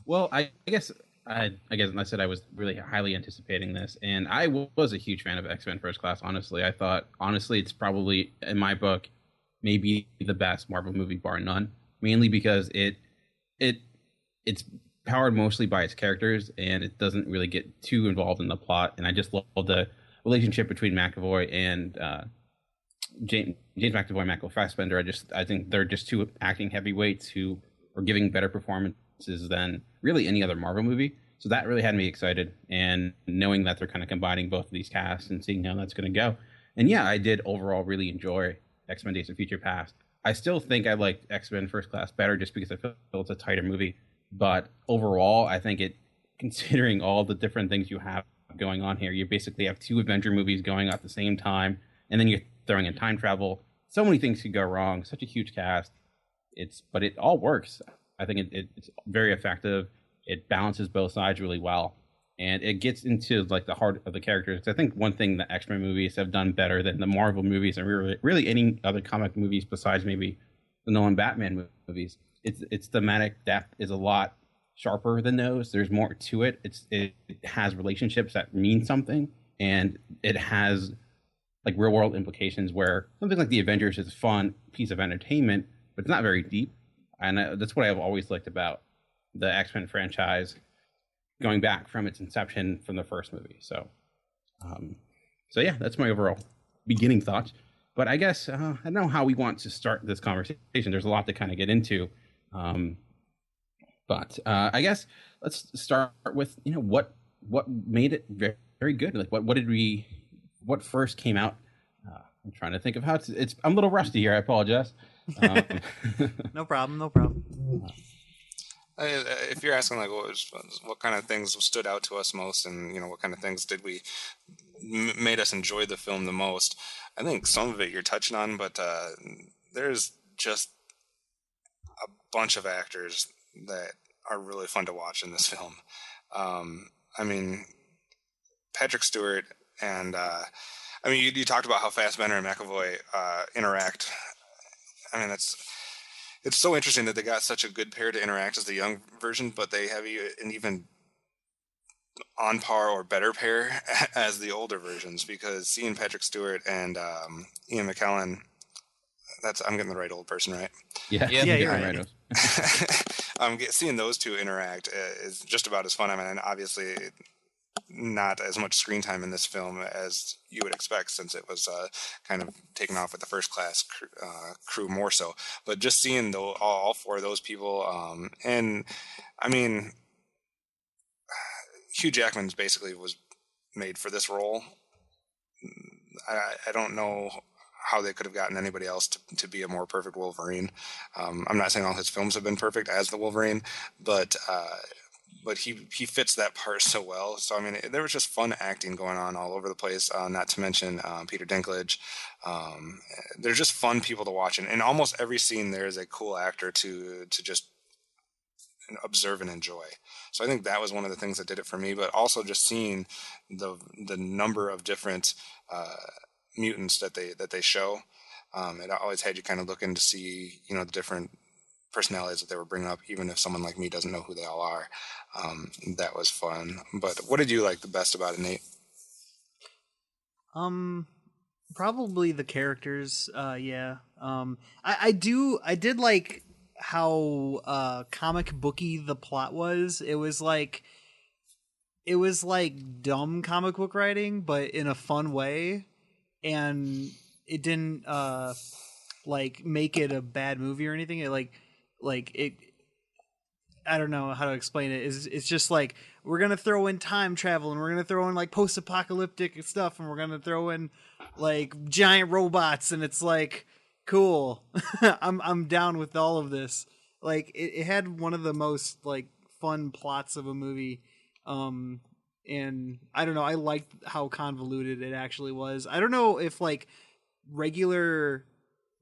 Well, I guess I said I was really highly anticipating this, and I was a huge fan of X-Men First Class. Honestly, I thought it's probably, in my book, maybe the best Marvel movie bar none. Mainly because it's powered mostly by its characters, and it doesn't really get too involved in the plot. And I just love the relationship between McAvoy and James McAvoy, Michael Fassbender. I think they're just two acting heavyweights who are giving better performances than really any other Marvel movie. So that really had me excited, and knowing that they're kind of combining both of these casts and seeing how that's going to go. And yeah, I did overall really enjoy X-Men Days of Future Past. I still think I liked X-Men First Class better just because I feel it's a tighter movie. But overall, I think considering all the different things you have going on here, you basically have two Avenger movies going at the same time, and then you're throwing in time travel. So many things could go wrong. Such a huge cast. But it all works. I think it's very effective. It balances both sides really well, and it gets into like the heart of the characters. I think one thing the X-Men movies have done better than the Marvel movies and really any other comic movies besides maybe the Nolan Batman movies, its thematic depth is a lot sharper than those. There's more to it. It has relationships that mean something, and it has like real world implications where something like the Avengers is a fun piece of entertainment, but it's not very deep. And that's what I've always liked about the X-Men franchise, going back from its inception from the first movie. So yeah, that's my overall beginning thoughts. But I guess I don't know how we want to start this conversation. There's a lot to kind of get into. But I guess let's start with what made it very, very good. Like what first came out. I'm trying to think of how I'm a little rusty here. I apologize. No problem. If you're asking like what kind of things stood out to us most, and what kind of things did we made us enjoy the film the most, I think some of it you're touching on, but there's just a bunch of actors that are really fun to watch in this film. I mean, Patrick Stewart and you talked about how Fassbender and McAvoy interact. I mean, it's so interesting that they got such a good pair to interact as the young version, but they have an even on par or better pair as the older versions, because seeing Patrick Stewart and Ian McKellen, I'm getting the right old person, right? Yeah, you're right. Seeing those two interact is just about as fun. I mean, and obviously not as much screen time in this film as you would expect, since it was kind of taken off with the First Class crew more so. But just seeing all four of those people, and I mean, Hugh Jackman's basically was made for this role. I don't know how they could have gotten anybody else to be a more perfect Wolverine. I'm not saying all his films have been perfect as the Wolverine, but he fits that part so well. So I mean, there was just fun acting going on all over the place. Not to mention Peter Dinklage. They're just fun people to watch, and in almost every scene there is a cool actor to just observe and enjoy. So I think that was one of the things that did it for me. But also just seeing the number of different mutants that they show. It always had you kind of looking to see the different personalities that they were bringing up, even if someone like me doesn't know who they all are. That was fun. But what did you like the best about it, Nate? Probably the characters. Yeah. I did like how comic booky the plot was. It was like dumb comic book writing, but in a fun way, and it didn't like make it a bad movie or anything. It I don't know how to explain it. It's just like we're gonna throw in time travel and we're gonna throw in like post-apocalyptic stuff and we're gonna throw in like giant robots and it's like cool. I'm down with all of this. Like it had one of the most like fun plots of a movie. And I don't know, I liked how convoluted it actually was. I don't know if like regular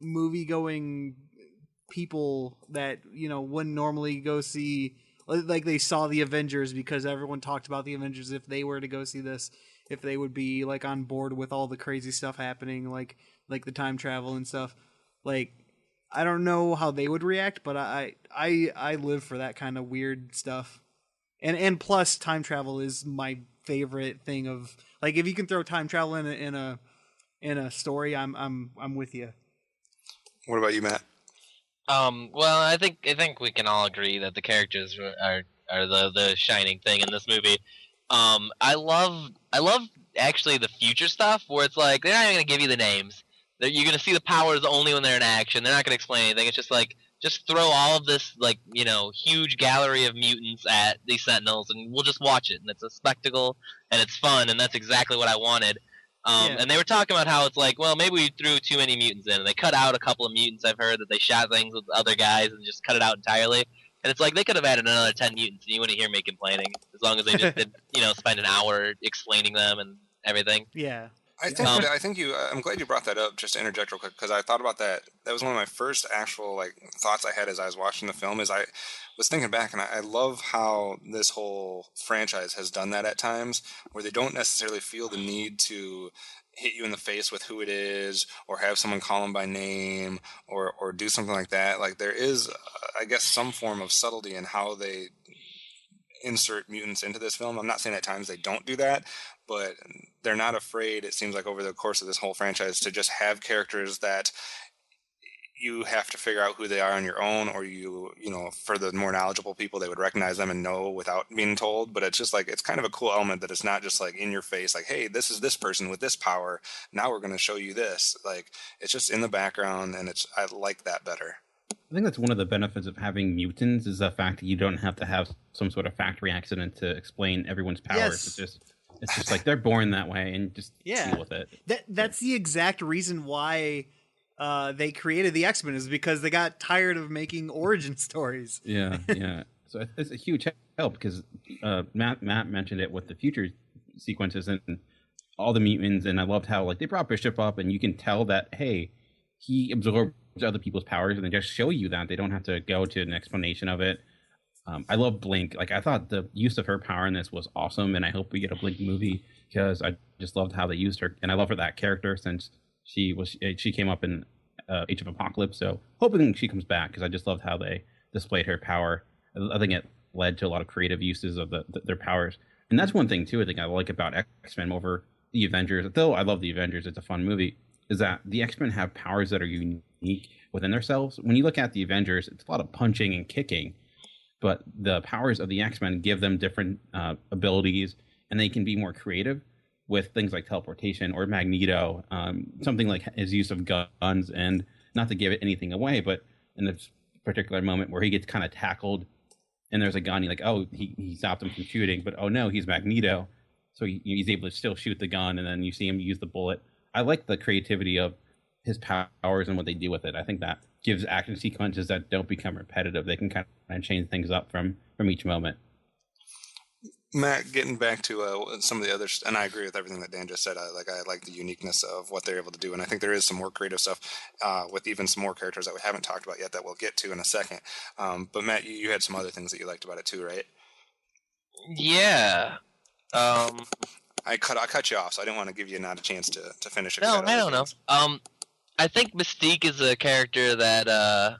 movie going people that wouldn't normally go see, like they saw the Avengers because everyone talked about the Avengers, if they were to go see this, if they would be like on board with all the crazy stuff happening, like the time travel and stuff. Like I don't know how they would react, but I live for that kind of weird stuff. And plus time travel is my favorite thing of like if you can throw time travel in a story, I'm with you. What about you, Matt? Well, I think we can all agree that the characters are the shining thing in this movie. I love actually the future stuff where it's like they're not even gonna give you the names. You're gonna see the powers only when they're in action. They're not gonna explain anything. It's just like just throw all of this like huge gallery of mutants at these Sentinels, and we'll just watch it. And it's a spectacle, and it's fun, and that's exactly what I wanted. And they were talking about how it's like, well, maybe we threw too many mutants in, and they cut out a couple of mutants. I've heard that they shot things with other guys and just cut it out entirely. And it's like they could have added another 10 mutants, and you wouldn't hear me complaining as long as they just did, spend an hour explaining them and everything. Yeah. I think you. I'm glad you brought that up. Just to interject real quick, because I thought about that. That was one of my first actual thoughts I had as I was watching the film. Is I was thinking back, and I love how this whole franchise has done that at times, where they don't necessarily feel the need to hit you in the face with who it is, or have someone call them by name, or do something like that. Like there is, I guess, some form of subtlety in how they insert mutants into this film. I'm not saying at times they don't do that, but they're not afraid, it seems like, over the course of this whole franchise, to just have characters that you have to figure out who they are on your own, or for the more knowledgeable people, they would recognize them and know without being told. But it's just like, it's kind of a cool element that it's not just like in your face, like, hey, this is this person with this power, now we're going to show you this. Like, it's just in the background, and I like that better. I think that's one of the benefits of having mutants, is the fact that you don't have to have some sort of factory accident to explain everyone's powers. Yes. It's just like they're born that way, and just deal with it. That's the exact reason why they created the X-Men, is because they got tired of making origin stories. Yeah. So it's a huge help, because Matt mentioned it with the future sequences and all the mutants, and I loved how they brought Bishop up, and you can tell that, hey, he absorbed other people's powers, and they just show you that. They don't have to go to an explanation of it. I love Blink. I thought the use of her power in this was awesome, and I hope we get a Blink movie, because I just loved how they used her, and I love her, that character, since she came up in Age of Apocalypse. So hoping she comes back, because I just loved how they displayed her power. I think it led to a lot of creative uses of their powers, and that's one thing too. I think I like about X-Men over the Avengers. Though I love the Avengers, it's a fun movie. Is that the X-Men have powers that are unique within themselves. When you look at the Avengers, it's a lot of punching and kicking, but the powers of the X-Men give them different abilities, and they can be more creative with things like teleportation or Magneto, something like his use of guns. And not to give it anything away, but in this particular moment where he gets kind of tackled and there's a gun, he stopped him from shooting, but oh no, he's Magneto. So he's able to still shoot the gun, and then you see him use the bullet. I like the creativity of his powers and what they do with it. I think that gives action sequences that don't become repetitive. They can kind of change things up from each moment. Matt, getting back to some of the others, and I agree with everything that Dan just said. I like the uniqueness of what they're able to do, and I think there is some more creative stuff with even some more characters that we haven't talked about yet that we'll get to in a second. But Matt, you had some other things that you liked about it too, right? Yeah. I cut you off, so I didn't want to give you not a chance to finish it. No, I don't know. I think Mystique is a character that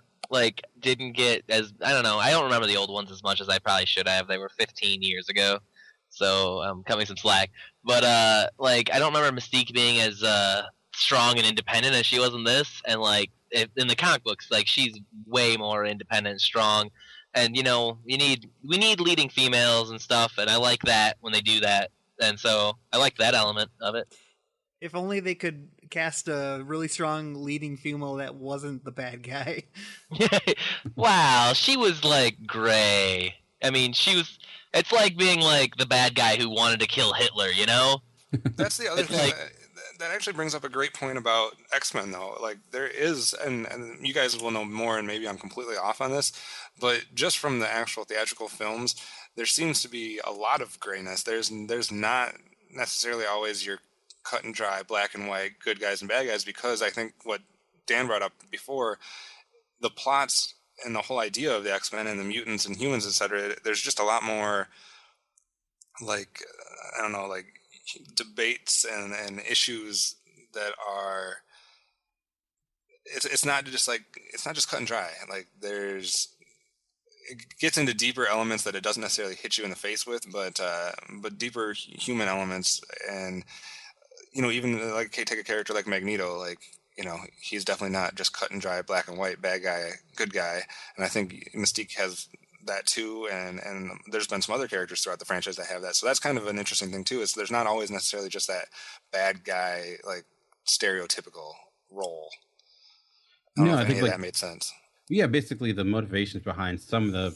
didn't get as, I don't know. I don't remember the old ones as much as I probably should have. They were 15 years ago, so I'm cutting some slack. But I don't remember Mystique being as strong and independent as she was in this. And in the comic books, she's way more independent and strong. And we need leading females and stuff, and I like that when they do that. And so I like that element of it. If only they could cast a really strong leading female that wasn't the bad guy. Wow, she was like gray. I mean, she was. It's like being like the bad guy who wanted to kill Hitler, you know? That's the other It's thing like- that actually brings up a great point about X-Men, though. Like, there is, and you guys will know more, and maybe I'm completely off on this, but just from the actual theatrical films, there seems to be a lot of grayness. There's not necessarily always your cut and dry, black and white, good guys and bad guys, because I think what Dan brought up before, the plots and the whole idea of the X-Men and the mutants and humans, etc., there's just a lot more, like, I don't know, like, debates and issues that are it's not just cut and dry. Like, it gets into deeper elements that it doesn't necessarily hit you in the face with, but deeper human elements. And even like take a character like Magneto, like, he's definitely not just cut and dry, black and white, bad guy, good guy. And I think Mystique has that too, and there's been some other characters throughout the franchise that have that. So that's kind of an interesting thing too, is there's not always necessarily just that bad guy, like, stereotypical role. I don't know if any of that made sense. Yeah, basically the motivations behind some of the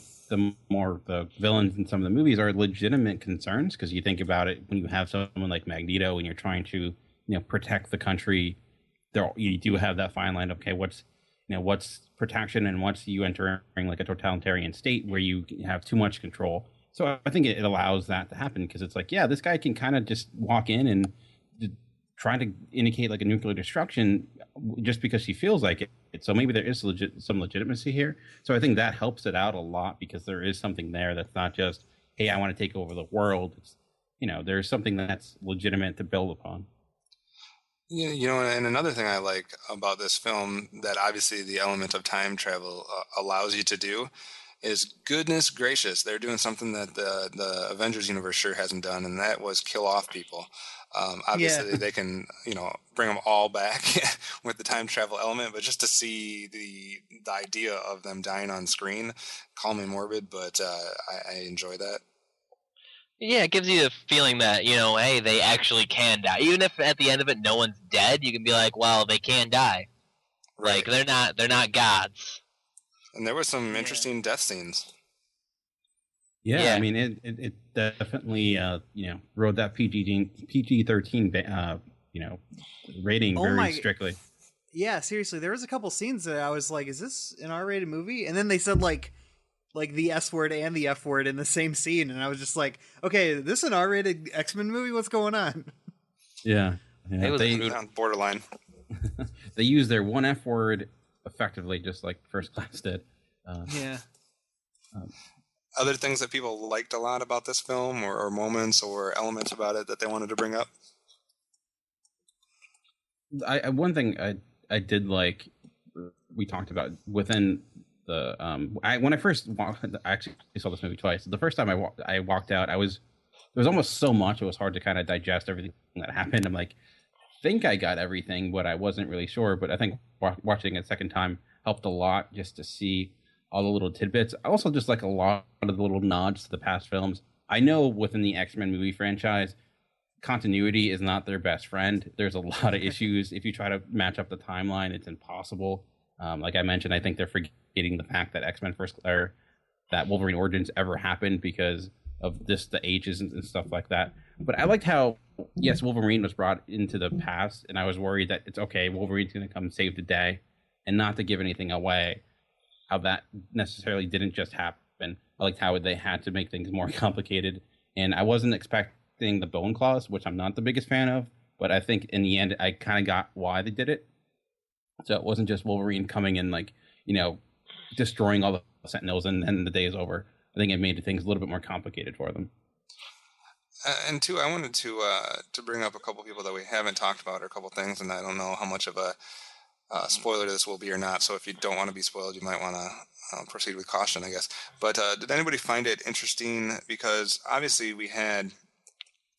villains in some of the movies are legitimate concerns, because you think about it, when you have someone like Magneto and you're trying to protect the country, you do have that fine line of, okay, what's protection and what's you entering like a totalitarian state where you have too much control. So I think it allows that to happen, because it's like, yeah, this guy can kind of just walk in and try to indicate like a nuclear destruction just because he feels like it. So maybe there is some legitimacy here. So I think that helps it out a lot, because there is something there that's not just, hey, I want to take over the world. It's, there's something that's legitimate to build upon. Yeah, and another thing I like about this film that obviously the element of time travel allows you to do is, goodness gracious, they're doing something that the Avengers universe sure hasn't done, and that was kill off people. Obviously, they can, bring them all back with the time travel element, but just to see the idea of them dying on screen, call me morbid, but I enjoy that. Yeah, it gives you the feeling that, hey, they actually can die. Even if at the end of it no one's dead, you can be like, well, they can die. Right. Like, they're not gods. And there were some interesting death scenes. Yeah, I mean, it definitely rode that PG-13 rating very strictly. Yeah, seriously, there was a couple scenes that I was like, is this an R-rated movie? And then they said like the S word and the F word in the same scene, and I was just like, okay, this is an R-rated X-Men movie? What's going on? Yeah. It was borderline. They used their one F word effectively, just like First Class did. Other things that people liked a lot about this film, or moments or elements about it that they wanted to bring up? One thing I did like, we talked about within the when I first walked, I actually saw this movie twice. The first time I walked out, there was almost so much, it was hard to kind of digest everything that happened. I'm like, I think I got everything, but I wasn't really sure. But I think watching it a second time helped a lot, just to see all the little tidbits. I also just like a lot of the little nods to the past films. I know within the X-Men movie franchise, continuity is not their best friend. There's a lot of issues. If you try to match up the timeline, it's impossible. Like I mentioned, I think they're forgetting the fact that that Wolverine Origins ever happened because of the ages and stuff like that. But I liked how, yes, Wolverine was brought into the past, and I was worried that it's okay, Wolverine's going to come save the day, and not to give anything away, how that necessarily didn't just happen. I liked how they had to make things more complicated, and I wasn't expecting the Bone Claws, which I'm not the biggest fan of, but I think in the end I kind of got why they did it. So it wasn't just Wolverine coming in, like, destroying all the Sentinels and then the day is over. I think it made things a little bit more complicated for them. And two, I wanted to bring up a couple people that we haven't talked about, or a couple things, and I don't know how much of a spoiler this will be or not. So if you don't want to be spoiled, you might want to proceed with caution, I guess. But did anybody find it interesting? Because obviously we had,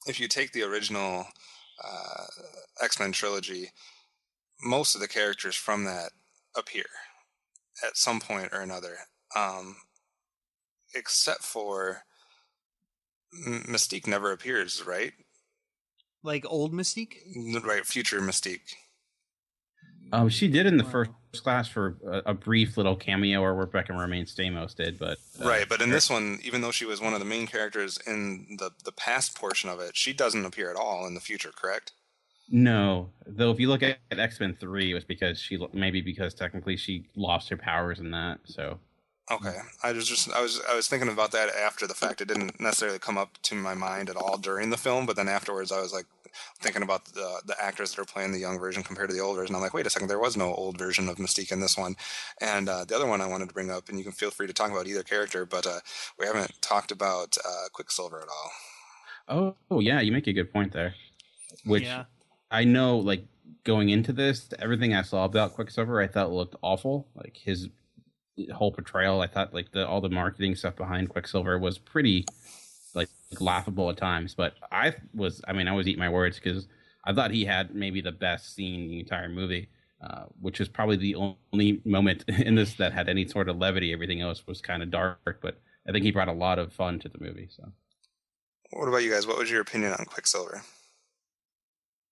if you take the original X-Men trilogy, most of the characters from that appear at some point or another, except for Mystique never appears, right? Like old Mystique? Right, future Mystique. She did in the Wow. First Class for a brief little cameo, or Rebecca Romaine Stamos did, but Right, but in this one, even though she was one of the main characters in the past portion of it, she doesn't appear at all in the future, correct? no. Though if you look at X-Men 3, it was because technically she lost her powers in that. So Okay, I was thinking about that after the fact. It didn't necessarily come up to my mind at all during the film, but then afterwards, I was like thinking about the actors that are playing the young version compared to the old version. I'm like, wait a second, there was no old version of Mystique in this one. And the other one I wanted to bring up, and you can feel free to talk about either character, but we haven't talked about Quicksilver at all. oh yeah, you make a good point there. Which Yeah. I know, like going into this, everything I saw about Quicksilver, I thought looked awful. Like his whole portrayal, I thought like all the marketing stuff behind Quicksilver was pretty like laughable at times. But I was eating my words because I thought he had maybe the best scene in the entire movie, which is probably the only moment in this that had any sort of levity. Everything else was kind of dark, but I think he brought a lot of fun to the movie. So, What about you guys? What was your opinion on Quicksilver?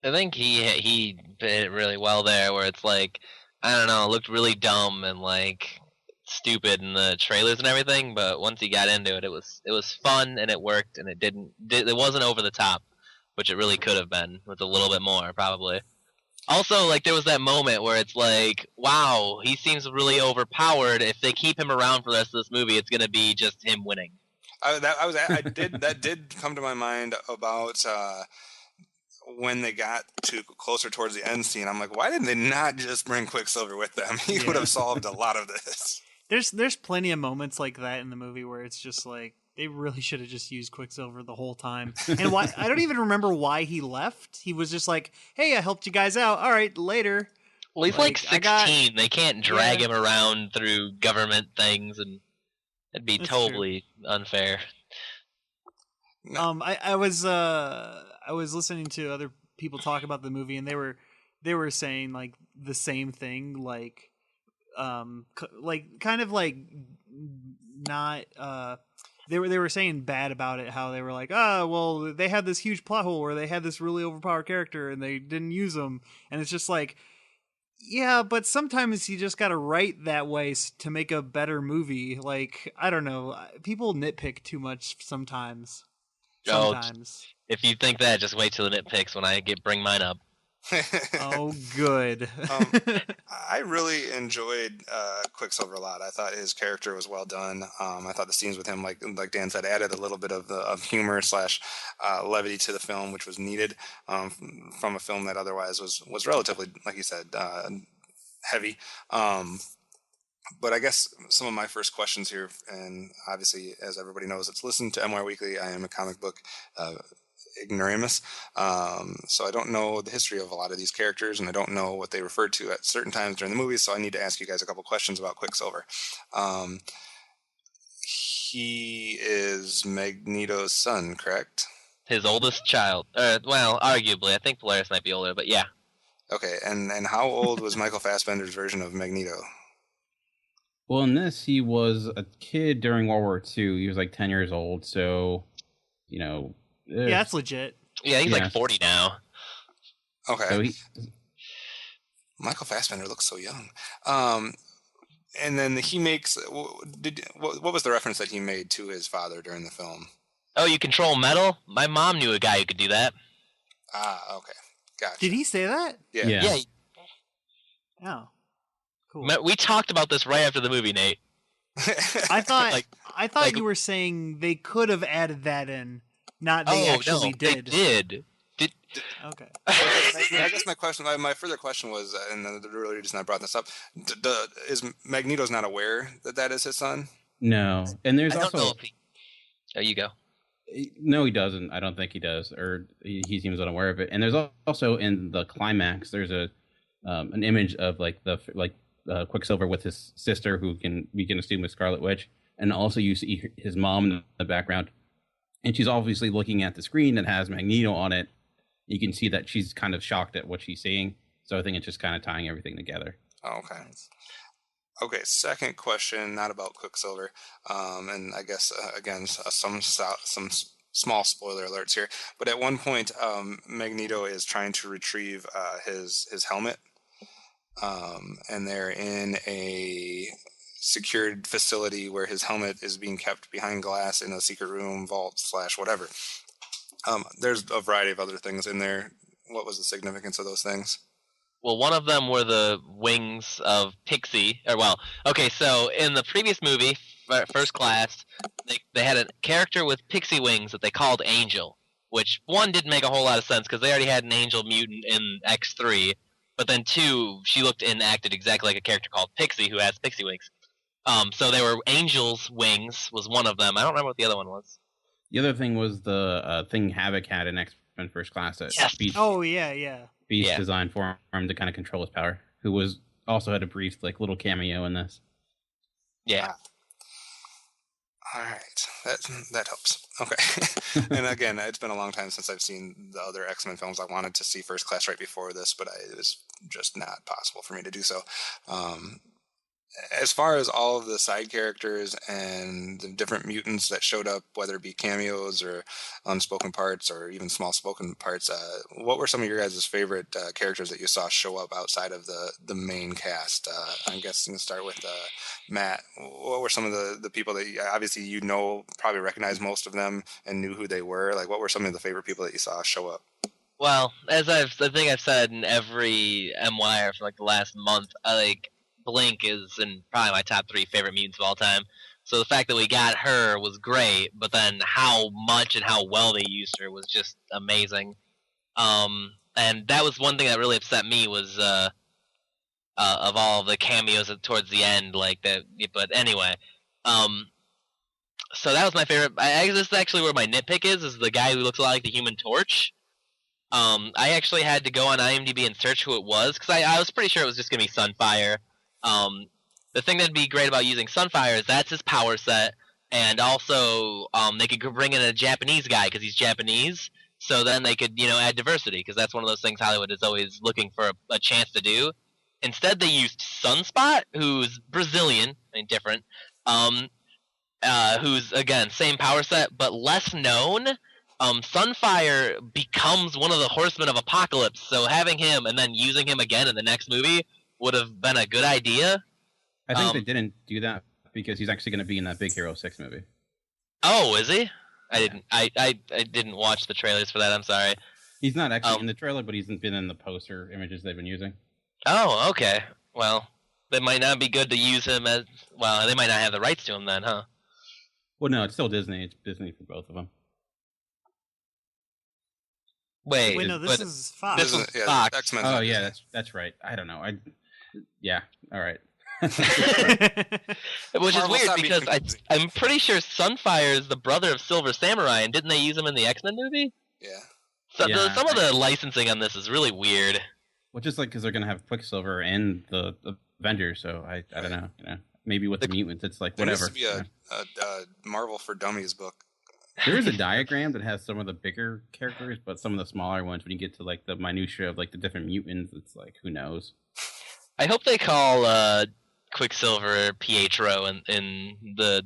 I think he did it really well there, where it's like, I don't know, it looked really dumb and like stupid in the trailers and everything, but once he got into it, it was fun and it worked, and it wasn't over the top, which it really could have been with a little bit more probably. Also, like there was that moment where it's like, wow, he seems really overpowered. If they keep him around for the rest of this movie, it's gonna be just him winning. That did come to my mind about when they got to closer towards the end scene. I'm like, why didn't they not just bring Quicksilver with them? He would have solved a lot of this. There's plenty of moments like that in the movie where it's just like they really should have just used Quicksilver the whole time. And why I don't even remember why he left. He was just like, "Hey, I helped you guys out. All right, later." Well, he's like 16. They can't drag him around through government things, and it'd be totally unfair. I was listening to other people talk about the movie, and they were saying like the same thing, like kind of like not they were saying bad about it, how they were like, oh well, they had this huge plot hole where they had this really overpowered character and they didn't use them, and it's just like, yeah, but sometimes you just gotta write that way to make a better movie. Like, I don't know, people nitpick too much sometimes. Sometimes. If you think that, just wait till the nitpicks when I bring mine up. Oh, good. I really enjoyed Quicksilver a lot. I thought his character was well done. I thought the scenes with him, like Dan said, added a little bit of humor / levity to the film, which was needed from a film that otherwise was relatively, like you said, heavy. But I guess some of my first questions here, and obviously, as everybody knows, it's listened to MWIRE Weekly. I am a comic book ignoramus, so I don't know the history of a lot of these characters, and I don't know what they referred to at certain times during the movie, so I need to ask you guys a couple questions about Quicksilver. He is Magneto's son, correct? His oldest child. Well, arguably. I think Polaris might be older, but yeah. Okay, and how old was Michael Fassbender's version of Magneto? Well, in this, he was a kid during World War II. He was like 10 years old, so, you know. Yeah, that's legit. Yeah, he's like 40 now. Okay. So Michael Fassbender looks so young. And then he makes... what was the reference that he made to his father during the film? Oh, you control metal? My mom knew a guy who could do that. Ah, okay. Gotcha. Did he say that? Yeah. Oh. Cool. We talked about this right after the movie, Nate. I thought you were saying they could have added that in, not they actually did. They did. Okay. I guess my further question was, and the really reason I brought this up, is Magneto's not aware that is his son? No, and there's also. Don't know if he... Oh, you go. No, he doesn't. I don't think he does, or he seems unaware of it. And there's also in the climax, there's an image of Quicksilver with his sister, who we can assume is Scarlet Witch, and also you see his mom in the background, and she's obviously looking at the screen that has Magneto on it. You can see that she's kind of shocked at what she's seeing, so I think it's just kind of tying everything together. Oh, okay. Okay, second question, not about Quicksilver, and I guess again some small spoiler alerts here. But at one point, Magneto is trying to retrieve his helmet. and they're in a secured facility where his helmet is being kept behind glass in a secret room, vault / whatever. There's a variety of other things in there. What was the significance of those things? Well, one of them were the wings of Pixie. Okay, so in the previous movie, First Class, they had a character with pixie wings that they called Angel, which, one, didn't make a whole lot of sense because they already had an Angel mutant in X3, but then two, she looked and acted exactly like a character called Pixie who has pixie wings. So they were Angel's wings was one of them. I don't remember what the other one was. The other thing was the thing Havoc had in X-Men First Class. Yes. Beast, Oh yeah. Beast designed for him to kind of control his power. Who was also had a brief little cameo in this. Yeah. All right, that helps. Okay, and again, it's been a long time since I've seen the other X-Men films. I wanted to see First Class right before this, but it was just not possible for me to do so. As far as all of the side characters and the different mutants that showed up, whether it be cameos or unspoken parts or even small spoken parts, what were some of your guys' favorite characters that you saw show up outside of the main cast? I'm guessing to start with Matt. What were some of the people that obviously probably recognized most of them and knew who they were? Like, what were some of the favorite people that you saw show up? Well, as I think I've said in every MWIRE for the last month, Blink is in probably my top 3 favorite mutants of all time. So the fact that we got her was great, but then how much and how well they used her was just amazing. And that was one thing that really upset me was of all the cameos towards the end, like that. But anyway, so that was my favorite. This is actually where my nitpick is the guy who looks a lot like the Human Torch. I actually had to go on IMDb and search who it was because I was pretty sure it was just gonna be Sunfire. The thing that'd be great about using Sunfire is that's his power set, and also they could bring in a Japanese guy because he's Japanese, so then they could add diversity because that's one of those things Hollywood is always looking for a chance to do. Instead, they used Sunspot, who's Brazilian and different, who's again same power set but less known. Sunfire becomes one of the Horsemen of Apocalypse, so having him and then using him again in the next movie would have been a good idea. I think they didn't do that because he's actually going to be in that Big Hero 6 movie. Oh, is he? I didn't watch the trailers for that. I'm sorry. He's not actually in the trailer, but he's been in the poster images they've been using. Oh, okay. Well, it might not be good to use him as well. They might not have the rights to him then, huh? Well, no, it's still Disney. It's Disney for both of them. Wait, no, this is Fox. This is Fox. X-Men. Oh yeah, that's right. I don't know. Yeah, all right. Which is weird because I'm pretty sure Sunfire is the brother of Silver Samurai, and didn't they use him in the X-Men movie? Yeah. So some of the licensing on this is really weird. Well, just because they're gonna have Quicksilver and the Avengers, so I don't know. Maybe with the mutants, it's whatever. There needs to be a Marvel for Dummies book. There is a diagram that has some of the bigger characters, but some of the smaller ones, when you get to the minutia of the different mutants, it's who knows. I hope they call Quicksilver Pietro in the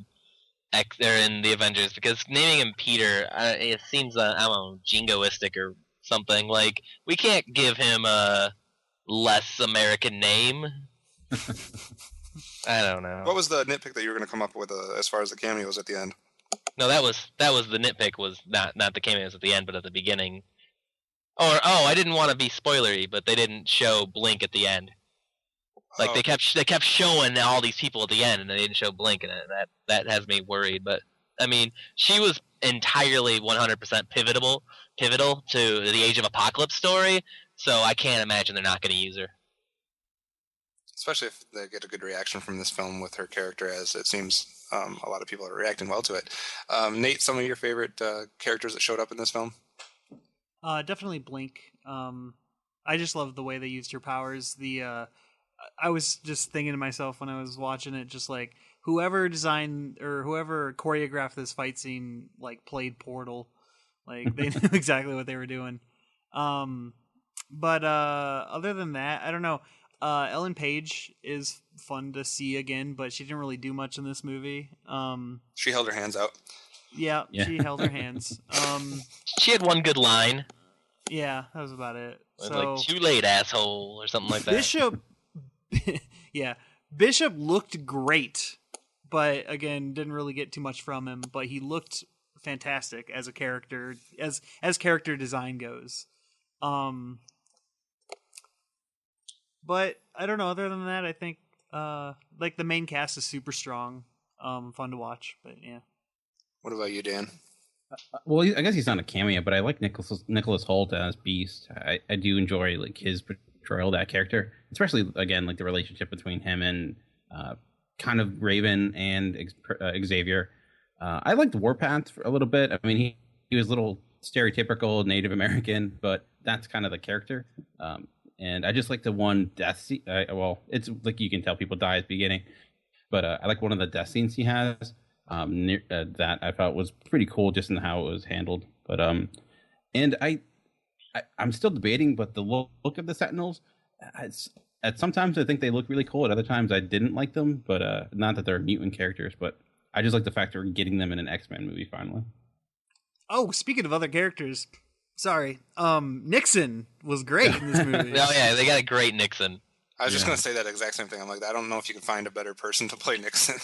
Avengers, because naming him Peter, it seems I don't know, jingoistic or something. We can't give him a less American name. I don't know. What was the nitpick that you were going to come up with as far as the cameos at the end? No, that was the nitpick, was not the cameos at the end, but at the beginning. I didn't want to be spoilery, but they didn't show Blink at the end. They kept showing all these people at the end, and they didn't show Blink, and that has me worried. But I mean, she was entirely 100% pivotal to the Age of Apocalypse story, so I can't imagine they're not going to use her. Especially if they get a good reaction from this film with her character, as it seems a lot of people are reacting well to it. Nate, some of your favorite characters that showed up in this film? Definitely Blink. I just love the way they used her powers. I was just thinking to myself when I was watching it, just whoever designed or whoever choreographed this fight scene, played Portal. They knew exactly what they were doing. But other than that, I don't know. Ellen Page is fun to see again, but she didn't really do much in this movie. She held her hands out. Yeah. She held her hands. She had one good line. Yeah, that was about it. So, too late, asshole, or something like that. Yeah, Bishop looked great, but again, didn't really get too much from him. But he looked fantastic as a character, as character design goes. But I don't know. Other than that, I think like the main cast is super strong, fun to watch. But yeah. What about you, Dan? Well, I guess he's not a cameo, but I like Nicholas Hoult as Beast. I do enjoy like his portrayal of that character, especially again like the relationship between him and kind of Raven and Xavier. I liked Warpath a little bit. I mean, he was a little stereotypical Native American, but that's kind of the character. And I just like the one death scene. Well, it's like you can tell people die at the beginning, but I like one of the death scenes he has. That I thought was pretty cool, just in how it was handled. But and I'm still debating, but the look of the Sentinels, at sometimes I think they look really cool. At other times I didn't like them, but not that they're mutant characters, but I just like the fact that we're getting them in an X-Men movie finally. Oh, speaking of other characters, sorry, Nixon was great in this movie. Oh yeah, they got a great Nixon. I was just going to say that exact same thing. I'm like, I don't know if you can find a better person to play Nixon.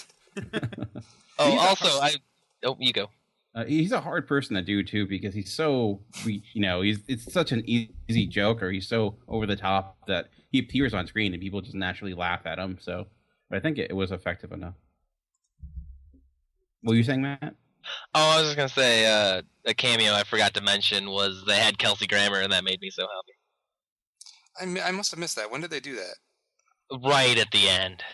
Oh, also, you go. He's a hard person to do too because he's so, it's such an easy joke, or he's so over the top that he appears on screen and people just naturally laugh at him. So, but I think it was effective enough. What were you saying, Matt? Oh, I was just gonna say a cameo I forgot to mention was they had Kelsey Grammer, and that made me so happy. I must have missed that. When did they do that? Right at the end.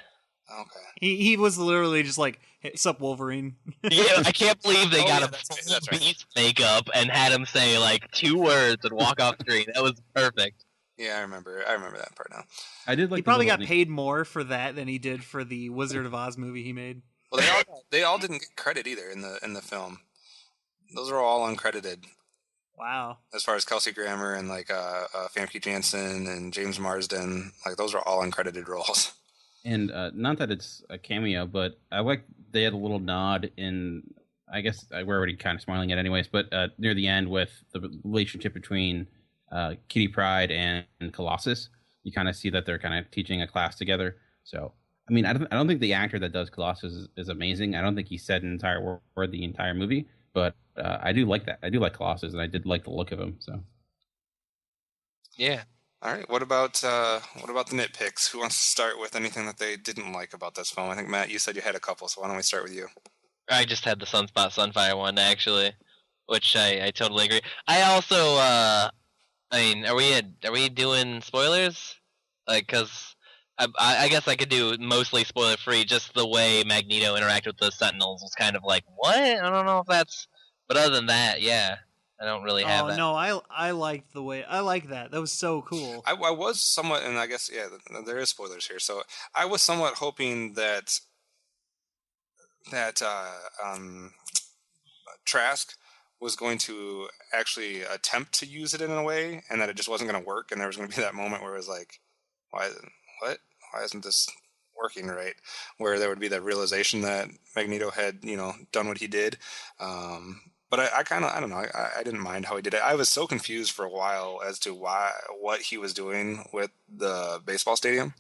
Okay. He was literally just like, hey, "Sup, Wolverine?" Yeah, I can't believe they got that's a right. Beast makeup and had him say like 2 words and walk off screen. That was perfect. Yeah, I remember that part now. I did like. He probably got paid more for that than he did for the Wizard of Oz movie he made. Well, they all didn't get credit either in the film. Those are all uncredited. Wow. As far as Kelsey Grammer and like Famke Janssen and James Marsden, like those are all uncredited roles. And not that it's a cameo, but I like they had a little nod in. I guess we're already kind of smiling at it anyways, but near the end with the relationship between Kitty Pryde and Colossus, you kind of see that they're kind of teaching a class together. So, I mean, I don't think the actor that does Colossus is amazing. I don't think he said an entire word the entire movie, but I do like that. I do like Colossus, and I did like the look of him. So, yeah. All right. What about the nitpicks? Who wants to start with anything that they didn't like about this film? I think Matt, you said you had a couple, so why don't we start with you? I just had the Sunspot Sunfire one actually, which I totally agree. I also I mean, are we doing spoilers? Like, cause I guess I could do mostly spoiler free. Just the way Magneto interacted with the Sentinels was kind of like, what? I don't know if that's. But other than that, yeah, I don't really have that. No, I liked the way I like that. That was so cool. I was somewhat, and I guess there is spoilers here. So I was somewhat hoping that Trask was going to actually attempt to use it in a way, and that it just wasn't going to work, and there was going to be that moment where it was like, why isn't this working right? Where there would be that realization that Magneto had, done what he did. But I kind of, I don't know, I didn't mind how he did it. I was so confused for a while as to what he was doing with the baseball stadium.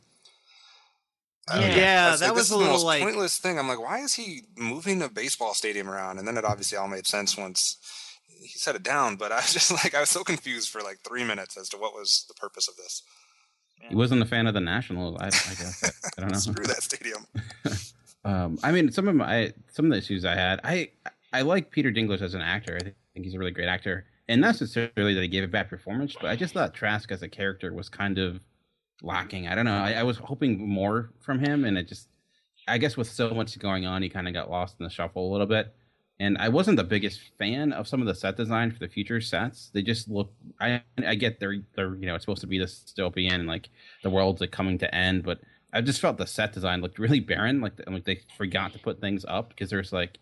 Yeah, that was a little the most pointless thing. I'm like, why is he moving a baseball stadium around? And then it obviously all made sense once he set it down. But I was just like, I was so confused for like 3 minutes as to what was the purpose of this. he wasn't a fan of the Nationals. I guess I don't know. Screw that stadium. I mean, some of the issues I had, I like Peter Dinklage as an actor. I think he's a really great actor, and not necessarily that he gave a bad performance, but I just thought Trask as a character was kind of lacking. I don't know. I was hoping more from him, and I guess with so much going on, he kind of got lost in the shuffle a little bit. And I wasn't the biggest fan of some of the set design for the future sets. They just look. I get they're it's supposed to be this dystopian and like the world's like coming to end, but I just felt the set design looked really barren. Like they forgot to put things up because there's like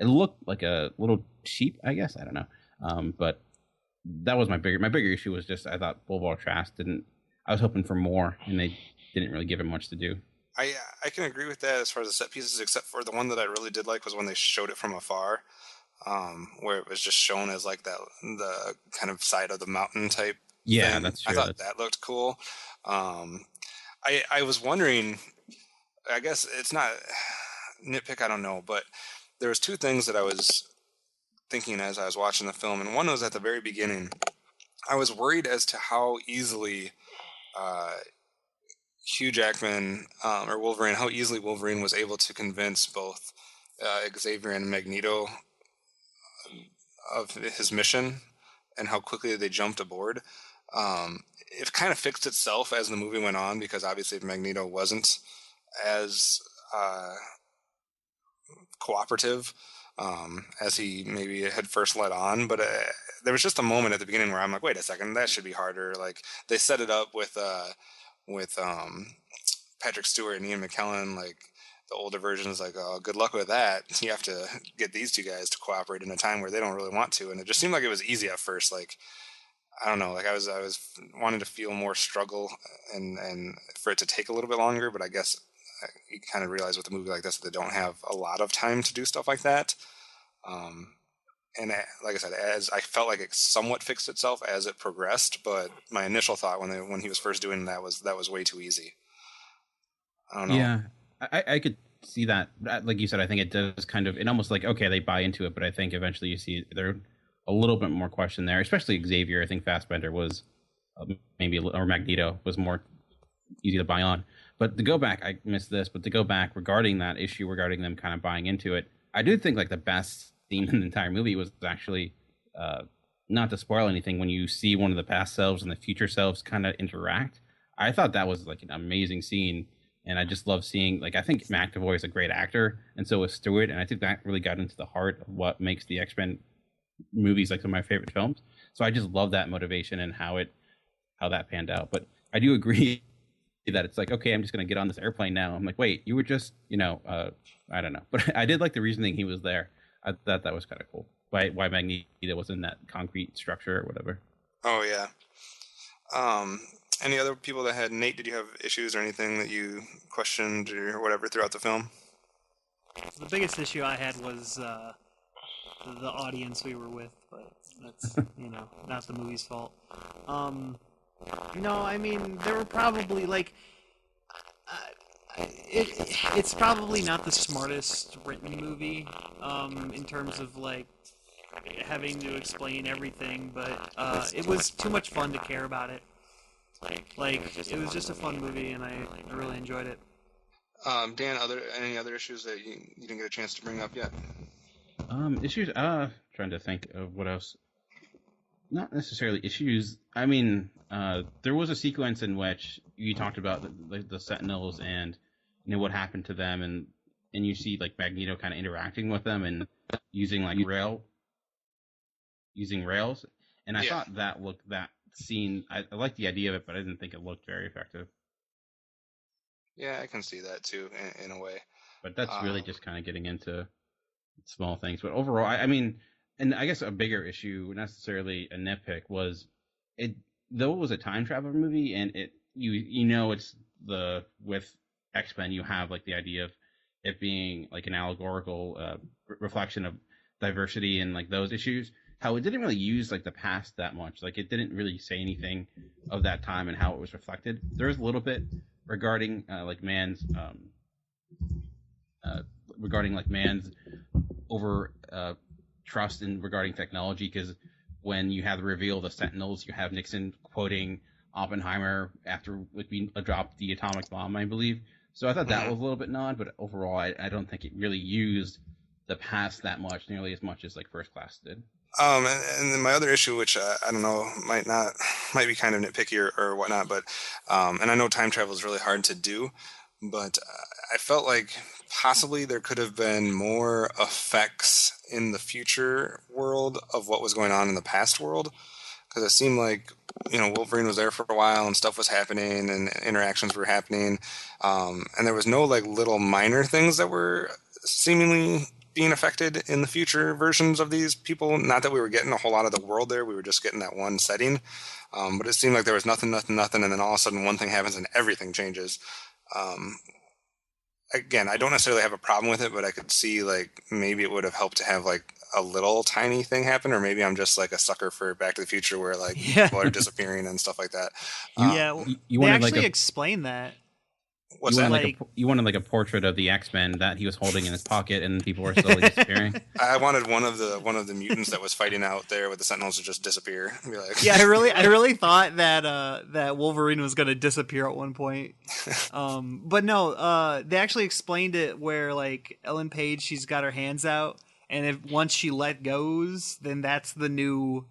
it looked like a little cheap. I guess I don't know. But that was my bigger issue was just I thought Boulevard Trask didn't. I was hoping for more, and they didn't really give him much to do. I can agree with that as far as the set pieces, except for the one that I really did like was when they showed it from afar, where it was just shown as like the kind of side of the mountain type. Yeah, thing. that's true. I thought that looked cool. I I was wondering, I guess it's not nitpick, I don't know, but there was two things that I was thinking as I was watching the film, and one was at the very beginning. I was worried as to how easily Hugh Jackman or Wolverine, how easily Wolverine was able to convince both Xavier and Magneto of his mission, and how quickly they jumped aboard. It kind of fixed itself as the movie went on, because obviously Magneto wasn't as cooperative as he maybe had first let on. But there was just a moment at the beginning where I'm like, wait a second, that should be harder. Like, they set it up with Patrick Stewart and Ian McKellen, like the older versions, like, oh, good luck with that. You have to get these two guys to cooperate in a time where they don't really want to. And it just seemed like it was easy at first. Like, I don't know, like I was wanting to feel more struggle and for it to take a little bit longer, but I guess you kind of realize with a movie like this, they don't have a lot of time to do stuff like that. And like I said, as I felt like it somewhat fixed itself as it progressed, but my initial thought when he was first doing that was way too easy. I don't know. Yeah, I could see that. Like you said, I think it does kind of, it almost like, okay, they buy into it, but I think eventually you see there a little bit more question there, especially Xavier. I think Fassbender was maybe, or Magneto was more easy to buy on. But to go back, I missed this, but to go back regarding that issue, regarding them kind of buying into it, I do think like the best scene in the entire movie was actually, not to spoil anything, when you see one of the past selves and the future selves kind of interact. I thought that was like an amazing scene. And I just love seeing, like, I think McAvoy is a great actor, and so is Stewart, and I think that really got into the heart of what makes the X-Men movies like some of my favorite films. So I just love that motivation and how that panned out. But I do agree that it's like, okay, I'm just going to get on this airplane now. I'm like, wait, you were just, I don't know. But I did like the reasoning he was there. I thought that was kind of cool. Why Magneto was in that concrete structure or whatever. Oh, yeah. Any other people that had, Nate, did you have issues or anything that you questioned or whatever throughout the film? The biggest issue I had was the audience we were with, but that's, not the movie's fault. No, I mean, there were probably, like, it's probably not the smartest written movie, in terms of, like, having to explain everything, but it was too much fun to care about it. Like, it was just a fun movie, and I really enjoyed it. Dan, any other issues that you didn't get a chance to bring up yet? Issues, trying to think of what else. Not necessarily issues. I mean, there was a sequence in which you talked about the Sentinels and, what happened to them, and you see, like, Magneto kind of interacting with them and using, like, rails. And I thought that scene, I liked the idea of it, but I didn't think it looked very effective. Yeah, I can see that too, in a way. But that's really just kind of getting into small things. But overall, I mean, and I guess a bigger issue, necessarily a nitpick, was though it was a time travel movie, and it's with X-Men, you have like the idea of it being like an allegorical reflection of diversity and like those issues. How it didn't really use like the past that much. Like, it didn't really say anything of that time and how it was reflected. There's a little bit regarding man's over trust in regarding technology, because when you have the reveal of the Sentinels, you have Nixon quoting Oppenheimer after we dropped the atomic bomb, I believe. So I thought that was a little bit nod, but overall, I don't think it really used the past that much, nearly as much as like First Class did. And then my other issue, which I don't know, might be kind of nitpicky or whatnot, but and I know time travel is really hard to do, but I felt like possibly there could have been more effects in the future world of what was going on in the past world, because it seemed like Wolverine was there for a while and stuff was happening and interactions were happening, and there was no like little minor things that were seemingly being affected in the future versions of these people. Not that we were getting a whole lot of the world there, we were just getting that one setting, but it seemed like there was nothing, and then all of a sudden one thing happens and everything changes. Again, I don't necessarily have a problem with it, but I could see like maybe it would have helped to have like a little tiny thing happen, or maybe I'm just like a sucker for Back to the Future where like people are disappearing and stuff like that. They actually explain that. What's You that? wanted you wanted like a portrait of the X-Men that he was holding in his pocket, and people were slowly disappearing. I wanted one of the mutants that was fighting out there with the Sentinels to just disappear. And be like, Yeah, I really thought that that Wolverine was gonna disappear at one point. But no, they actually explained it where like Ellen Page, she's got her hands out, and if once she let goes, then that's the new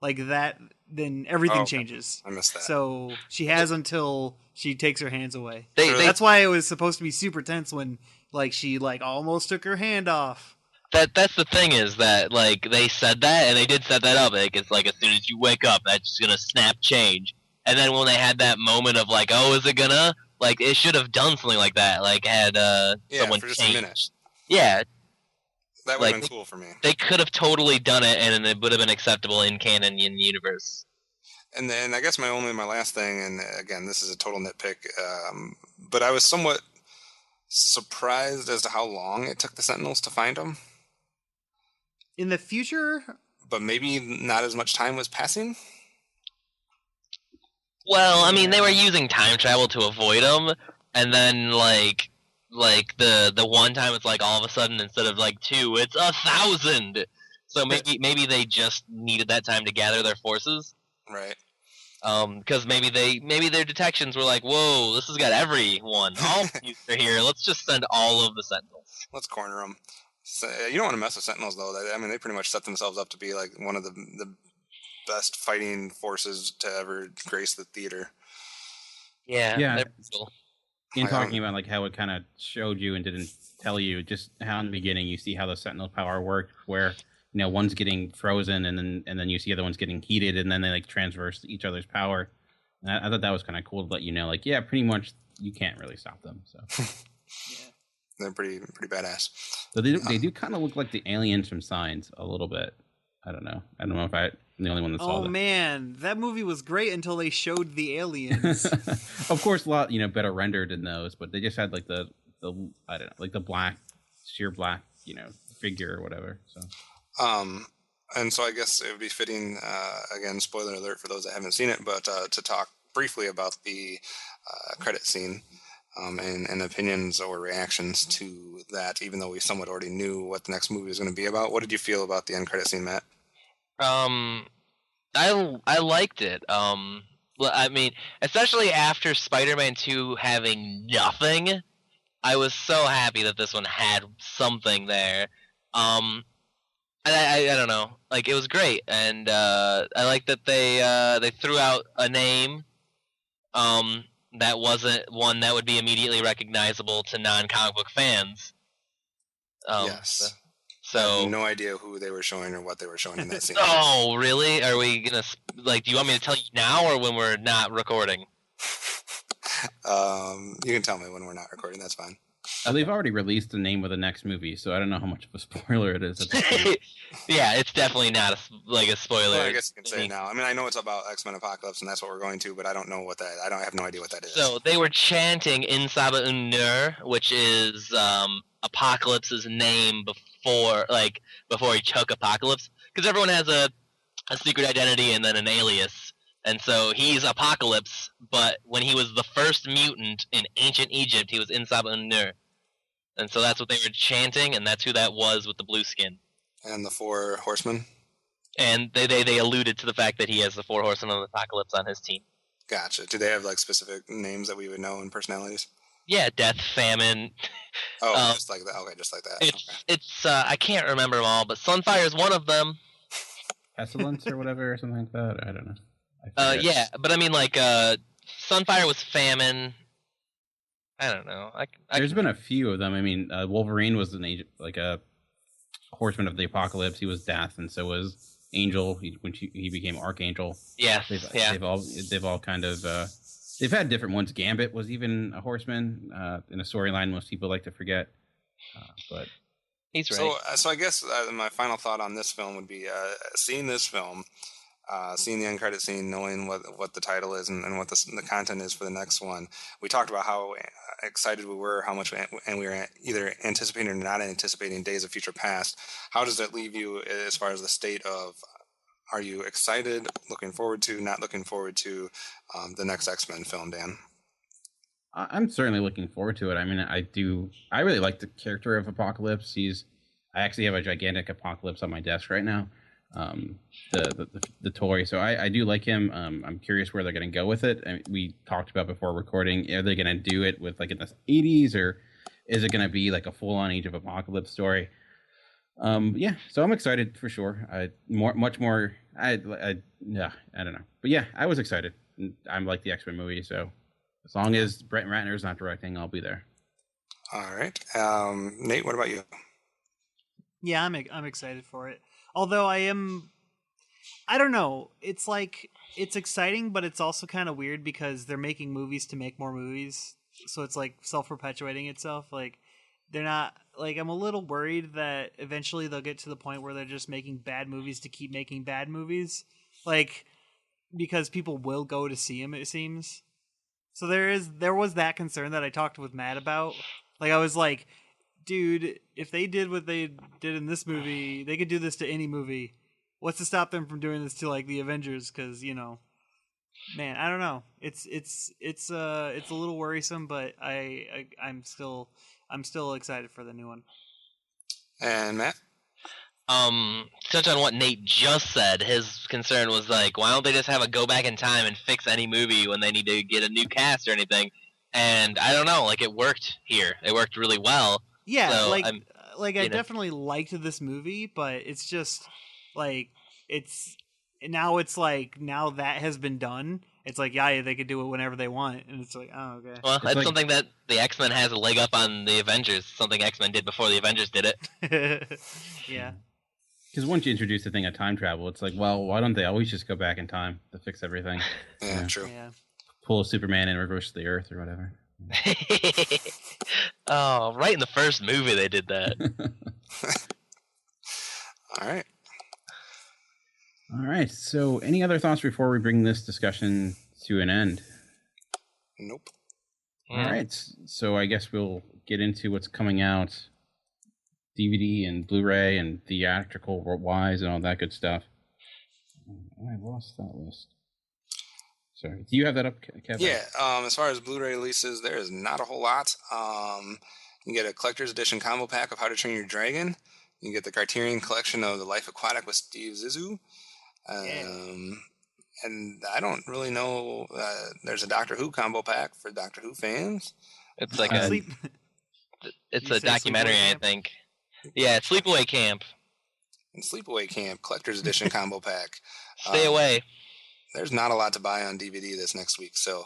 like that. Then everything changes. I missed that. So she has until she takes her hands away. That's why it was supposed to be super tense when like she like almost took her hand off. that's the thing is that like they said that and they did set that up. Like it's like as soon as you wake up, that's gonna snap change. And then when they had that moment of like, oh, is it gonna like it should have done something like that, like had someone for just change. a minute. Yeah, That would have been cool for me. they could have totally done it, and it would have been acceptable in canon in the universe. And then I guess my last thing, and again, this is a total nitpick, but I was somewhat surprised as to how long it took the Sentinels to find him. In the future, But maybe not as much time was passing. Well, I mean, they were using time travel to avoid them, and then like the one time it's like all of a sudden instead of like 2, it's 1,000. So maybe they just needed that time to gather their forces. Right. Because maybe their detections were like, whoa, this has got everyone. All of you are here. Let's just send all of the Sentinels. Let's corner them. So, you don't want to mess with Sentinels, though. I mean, they pretty much set themselves up to be like one of the best fighting forces to ever grace the theater. Yeah. Yeah. Cool. In talking about like how it kind of showed you and didn't tell you, just how in the beginning you see how the Sentinel power worked, where one's getting frozen and then you see the other one's getting heated, and then they like transverse each other's power. And I thought that was kind of cool to let you know, like, yeah, pretty much you can't really stop them. So yeah. They're pretty badass. So they do kind of look like the aliens from Signs a little bit. I don't know if I'm the only one that saw that. Oh man, that movie was great until they showed the aliens. Of course, a lot better rendered in those, but they just had like the I don't know, like the black, sheer black figure or whatever. So and so I guess it would be fitting, again, spoiler alert for those that haven't seen it, but to talk briefly about the credit scene. And opinions or reactions to that, even though we somewhat already knew what the next movie was going to be about. What did you feel about the end credit scene, Matt? I liked it. I mean, especially after Spider-Man 2 having nothing, I was so happy that this one had something there. And I don't know, like it was great, and I like that they threw out a name. That wasn't one that would be immediately recognizable to non-comic book fans. Yes. So I have no idea who they were showing or what they were showing in that scene. Oh, really? Are we gonna do you want me to tell you now or when we're not recording? You can tell me when we're not recording. That's fine. They've already released the name of the next movie, so I don't know how much of a spoiler it is. Yeah, it's definitely not a spoiler. Well, I guess you can say it now. I mean, I know it's about X-Men Apocalypse, and that's what we're going to, but I don't know what that. I have no idea what that is. So they were chanting "In Saba Un Nur," which is Apocalypse's name before he took Apocalypse, because everyone has a secret identity and then an alias. And so he's Apocalypse, but when he was the first mutant in ancient Egypt, he was In Saba Un Nur. And so that's what they were chanting, and that's who that was with the blue skin. And the 4 horsemen? And they alluded to the fact that he has the 4 horsemen of the Apocalypse on his team. Gotcha. Do they have like specific names that we would know and personalities? Yeah, Death, Famine. Oh, just like that. Okay, just like that. It's I can't remember them all, but Sunfire is one of them. Pestilence or whatever, or something like that. I don't know. Yeah, but I mean, like, Sunfire was Famine. I don't know. There's been a few of them. I mean, Wolverine was a horseman of the apocalypse. He was Death, and so was Angel when he became Archangel. Yeah, they've all kind of they've had different ones. Gambit was even a horseman in a storyline most people like to forget, but he's right. So I guess my final thought on this film would be seeing this film. Seeing the end credit scene, knowing what the title is and what the content is for the next one. We talked about how excited we were, how much, and we were either anticipating or not anticipating Days of Future Past. How does that leave you as far as the state of, are you excited, looking forward to, not looking forward to the next X-Men film, Dan? I'm certainly looking forward to it. I mean, I really like the character of Apocalypse. I actually have a gigantic Apocalypse on my desk right now, the toy. So I do like him. I'm curious where they're going to go with it. I mean, we talked about before recording. Are they going to do it with like in the 80s, or is it going to be like a full-on Age of Apocalypse story? Yeah, so I'm excited for sure. Much more. Yeah, I don't know, but yeah, I was excited. I'm like the X-Men movie, so as long as Brett Ratner is not directing, I'll be there. All right, Nate, what about you? Yeah, I'm excited for it. Although I don't know. It's like it's exciting, but it's also kind of weird because they're making movies to make more movies, so it's like self-perpetuating itself. Like they're not like I'm a little worried that eventually they'll get to the point where they're just making bad movies to keep making bad movies, like because people will go to see them. It seems. So there was that concern that I talked with Matt about. Like I was like, dude, if they did what they did in this movie, they could do this to any movie. What's to stop them from doing this to like the Avengers? Because man, I don't know. It's a little worrisome, but I'm still excited for the new one. And Matt? Touch on what Nate just said. His concern was like, why don't they just have a go back in time and fix any movie when they need to get a new cast or anything? And I don't know, like it worked here. It worked really well. Yeah, so I definitely liked this movie, but it's just like now that has been done. It's like yeah, they could do it whenever they want, and it's like oh okay. Well, that's something that the X-Men has a leg up on the Avengers. Something X-Men did before the Avengers did it. Yeah. Because once you introduce the thing of time travel, it's like, well, why don't they always just go back in time to fix everything? Yeah, true. Yeah. Pull a Superman and reverse the Earth or whatever. Oh, right in the first movie they did that. All right. All right. So, any other thoughts before we bring this discussion to an end? Nope. All right. So, I guess we'll get into what's coming out DVD and Blu-ray and theatrical wise and all that good stuff. I lost that list. Sorry. Do you have that up, Kevin? Yeah. As far as Blu-ray releases, there is not a whole lot. You can get a collector's edition combo pack of How to Train Your Dragon. You can get the Criterion collection of The Life Aquatic with Steve Zissou. And I don't really know. There's a Doctor Who combo pack for Doctor Who fans. It's like it's a documentary, I think. Yeah, it's Sleepaway Camp. And Sleepaway Camp collector's edition combo pack. Stay away. There's not a lot to buy on DVD this next week, so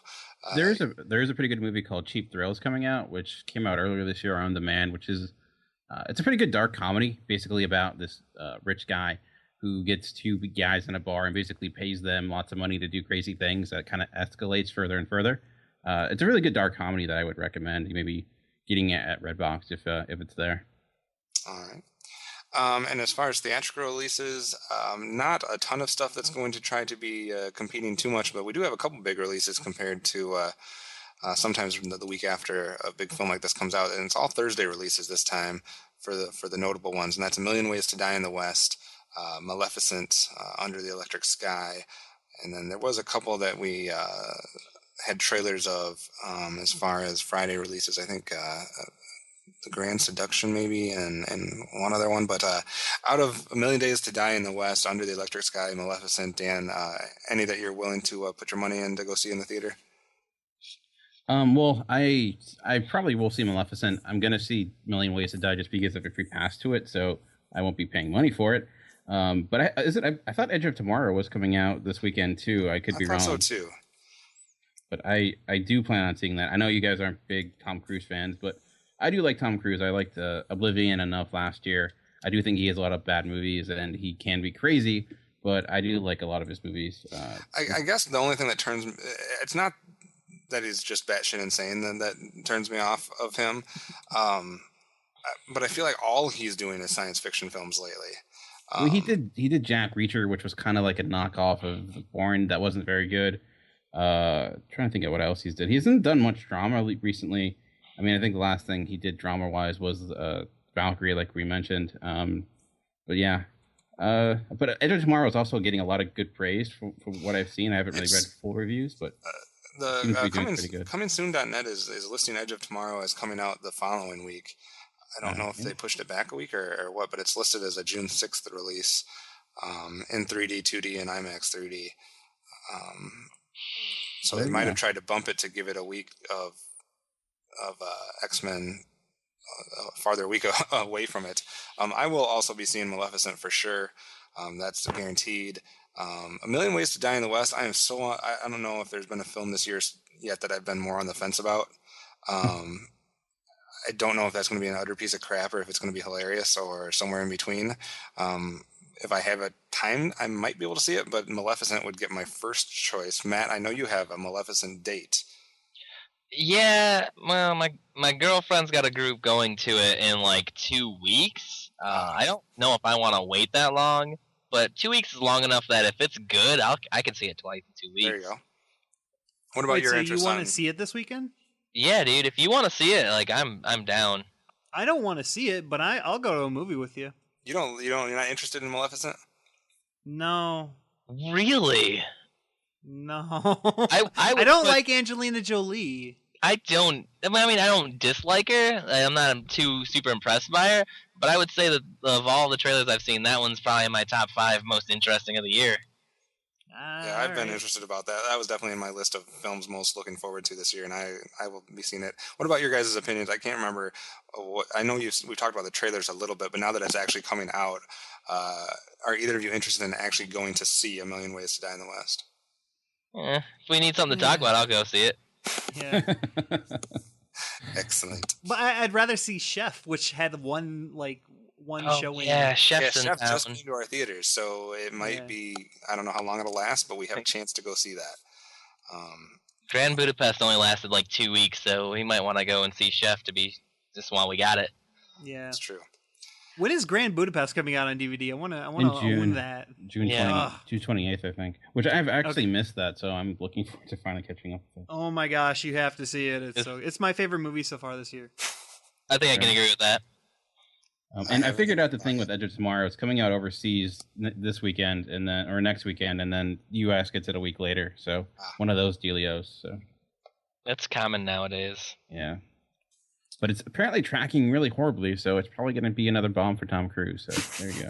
there is a pretty good movie called Cheap Thrills coming out, which came out earlier this year on demand, which is it's a pretty good dark comedy, basically about this rich guy who gets two guys in a bar and basically pays them lots of money to do crazy things that kind of escalates further and further. It's a really good dark comedy that I would recommend maybe getting it at Redbox if it's there. All right. And as far as theatrical releases, not a ton of stuff that's going to try to be competing too much, but we do have a couple big releases compared to sometimes the week after a big film like this comes out, and it's all Thursday releases this time for the notable ones, and that's A Million Ways to Die in the West, Maleficent, Under the Electric Sky, and then there was a couple that we had trailers of as far as Friday releases. I think The Grand Seduction maybe, and one other one. But out of A Million Days to Die in the West, Under the Electric Sky, Maleficent, Dan, any that you're willing to put your money in to go see in the theater? Well, I probably will see Maleficent. I'm gonna see Million Ways to Die just because of a free pass to it, so I won't be paying money for it. But I thought Edge of Tomorrow was coming out this weekend too. I could be wrong. I thought so too. But I do plan on seeing that. I know you guys aren't big Tom Cruise fans, but I do like Tom Cruise. I liked Oblivion enough last year. I do think he has a lot of bad movies and he can be crazy, but I do like a lot of his movies. I guess the only thing that it's not that he's just batshit insane that turns me off of him. But I feel like all he's doing is science fiction films lately. Well, he did Jack Reacher, which was kind of like a knockoff of Bourne that wasn't very good. Trying to think of what else he's did. He hasn't done much drama recently. I mean, I think the last thing he did drama-wise was Valkyrie, like we mentioned. But yeah. But Edge of Tomorrow is also getting a lot of good praise from what I've seen. I haven't really read full reviews, but Seems to The be doing pretty good. comingsoon.net is listing Edge of Tomorrow as coming out the following week. I don't know if they pushed it back a week or what, but it's listed as a June 6th release in 3D, 2D, and IMAX 3D. So they might have tried to bump it to give it a week of X-Men, farther week away from it. I will also be seeing Maleficent for sure. That's guaranteed. A Million Ways to Die in the West. I don't know if there's been a film this year yet that I've been more on the fence about. I don't know if that's going to be an utter piece of crap or if it's going to be hilarious or somewhere in between. If I have a time, I might be able to see it, but Maleficent would get my first choice. Matt, I know you have a Maleficent date. Yeah, well, my girlfriend's got a group going to it in like 2 weeks. I don't know if I want to wait that long, but 2 weeks is long enough that if it's good, I can see it twice in 2 weeks. There you go. What about your interest? You want to see it this weekend? Yeah, dude. If you want to see it, like I'm down. I don't want to see it, but I'll go to a movie with you. You're not interested in Maleficent? No. Really? No. I don't like Angelina Jolie. I don't dislike her. I'm not too super impressed by her, but I would say that of all the trailers I've seen, that one's probably in my top 5 most interesting of the year. Yeah, I've been interested about that. That was definitely in my list of films most looking forward to this year, and I will be seeing it. What about your guys' opinions? I can't remember. I know we talked about the trailers a little bit, but now that it's actually coming out, are either of you interested in actually going to see A Million Ways to Die in the West? If we need something to talk about, I'll go see it. Yeah. Excellent. But I'd rather see Chef, which had one showing. Yeah, Chef just came to our theaters, so it might be. I don't know how long it'll last, but we have a chance to go see that. Grand Budapest only lasted like 2 weeks, so we might want to go and see Chef to be just while we got it. Yeah, that's true. When is Grand Budapest coming out on DVD? I want to own that. June 28th, I think. Which I've actually missed that, so I'm looking forward to finally catching up with it. Oh my gosh, you have to see it. It's my favorite movie so far this year. I think I can agree with that. And I figured out the thing with Edge of Tomorrow. It's coming out overseas this weekend or next weekend, and then US gets it a week later. So one of those dealios. So that's common nowadays. Yeah. But it's apparently tracking really horribly, so it's probably going to be another bomb for Tom Cruise. So there you go.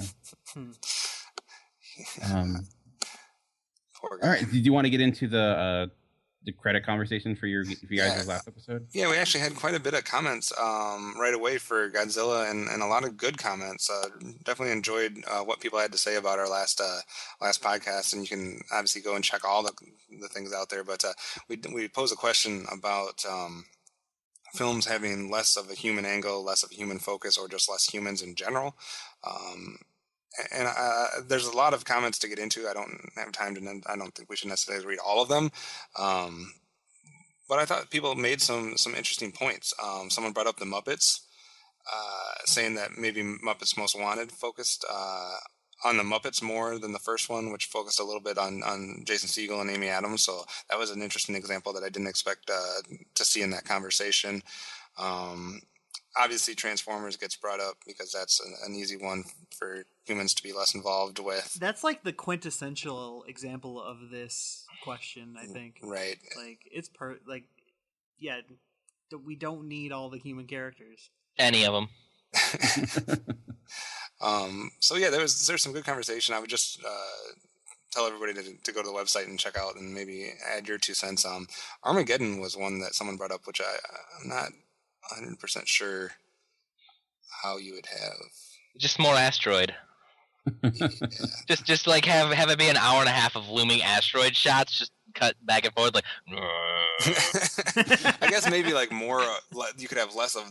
All right. Did you want to get into the credit conversation for you guys' last episode? Yeah, we actually had quite a bit of comments right away for Godzilla, and a lot of good comments. Definitely enjoyed what people had to say about our last podcast, and you can obviously go and check all the things out there. But we posed a question about films having less of a human angle, less of a human focus, or just less humans in general. And there's a lot of comments to get into. I don't have time to. I don't think we should necessarily read all of them. But I thought people made some interesting points. Someone brought up the Muppets, saying that maybe Muppets Most Wanted focused on the Muppets more than the first one, which focused a little bit on Jason Segel and Amy Adams. So that was an interesting example that I didn't expect to see in that conversation. Obviously, Transformers gets brought up because that's an easy one for humans to be less involved with. That's like the quintessential example of this question, I think. Right. Like it's we don't need all the human characters. Any of them. So yeah, there's some good conversation. I would just tell everybody to go to the website and check out and maybe add your 2 cents. Armageddon was one that someone brought up, which I'm not 100% sure how you would have. Just more asteroid. Yeah. Just like have it be an hour and a half of looming asteroid shots, just cut back and forth like. I guess maybe like more. You could have less of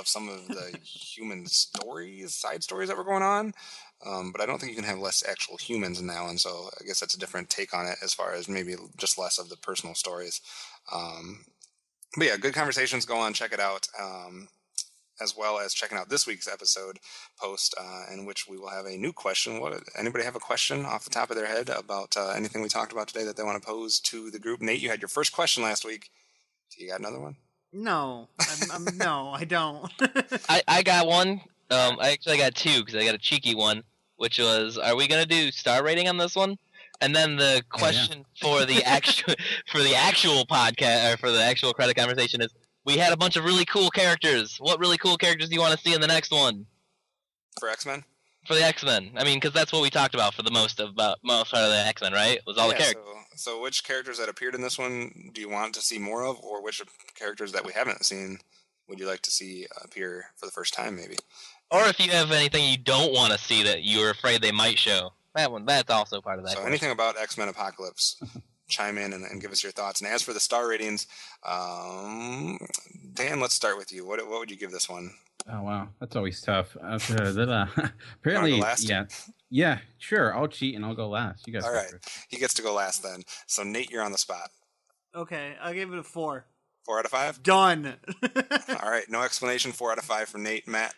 some of the human side stories that were going on, but I don't think you can have less actual humans in that one. So I guess that's a different take on it, as far as maybe just less of the personal stories. But yeah, good conversations. Go on, check it out. As well as checking out this week's episode post, in which we will have a new question. Anybody have a question off the top of their head about anything we talked about today that they want to pose to the group? Nate, you had your first question last week. Do you got another one? No, no, I don't. I got one. I actually got 2 because I got a cheeky one, which was, are we going to do star rating on this one? And then the question for the actual podcast or for the actual credit conversation is: we had a bunch of really cool characters. What really cool characters do you want to see in the next one? For X-Men? For the X-Men. I mean, because that's what we talked about for the most part of the X-Men, right? Was all the characters. So which characters that appeared in this one do you want to see more of, or which characters that we haven't seen would you like to see appear for the first time, maybe? Or if you have anything you don't want to see that you're afraid they might show. That's also part of that. So anything about X-Men Apocalypse, chime in and give us your thoughts. And as for the star ratings, Dan, let's start with you. What would you give this one? Oh wow, that's always tough. Apparently, yeah, sure. I'll cheat and I'll go last. You guys. All right, he gets to go last then. So Nate, you're on the spot. Okay, I'll give it a 4. 4 out of 5. Done. All right, no explanation. 4 out of 5 for Nate. Matt.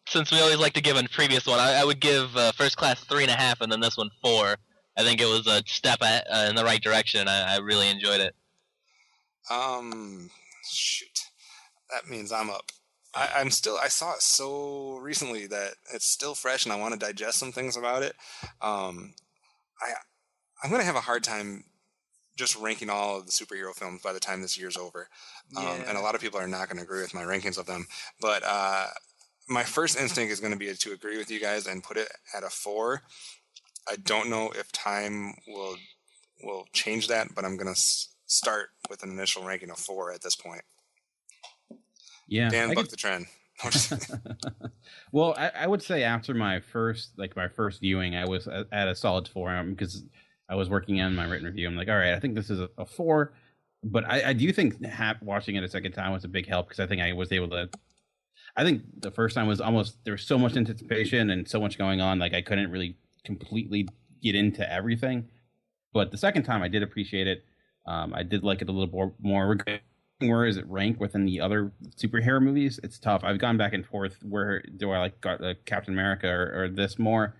Since we always like to give a previous one, I would give First Class 3.5, and then this one 4. I think it was a step in the right direction. I really enjoyed it. Shoot. That means I'm up. I saw it so recently that it's still fresh and I want to digest some things about it. I'm going to have a hard time just ranking all of the superhero films by the time this year's over. And a lot of people are not going to agree with my rankings of them. But my first instinct is going to be to agree with you guys and put it at a 4. I don't know if time will change that, but I'm going to start with an initial ranking of 4 at this point. Yeah, Dan, buck the trend. Well, I would say after my first viewing, I was at a solid 4 because I was working on my written review. I'm like, all right, I think this is a 4, but I do think watching it a second time was a big help because I think I was able to. I think the first time was there was so much anticipation and so much going on, like I couldn't really completely get into everything. But the second time, I did appreciate it. I did like it a little more. Where is it rank within the other superhero movies? It's tough. I've gone back and forth. Where do I like Captain America or this more?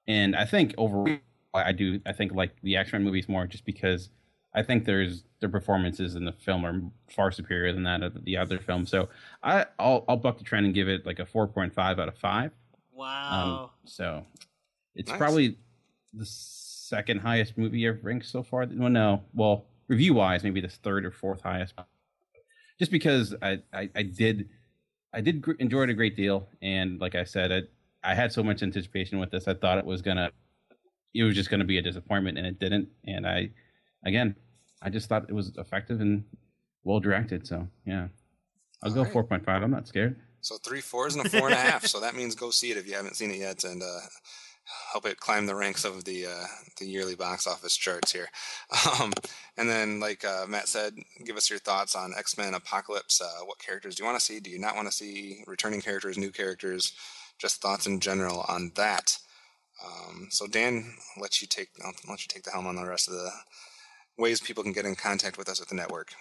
And I think overall, I think like the X-Men movies more, just because I think their performances in the film are far superior than that of the other film. So I'll buck the trend and give it like a 4.5 out of 5. Wow. So it's nice. Probably the second highest movie I've ranked so far. Well, review wise, maybe the third or fourth highest. Just because I did enjoy it a great deal, and like I said, I had so much anticipation with this. I thought it was just gonna be a disappointment, and it didn't. And I just thought it was effective and well directed. So yeah, I'll go 4.5. I'm not scared. So 3 4s and a 4.5. So that means go see it if you haven't seen it yet, and help it climb the ranks of the yearly box office charts here. And then, like Matt said, give us your thoughts on X-Men Apocalypse. What characters do you want to see? Do you not want to see returning characters, new characters? Just thoughts in general on that. So Dan, I'll let you take the helm on the rest of the ways people can get in contact with us at the network.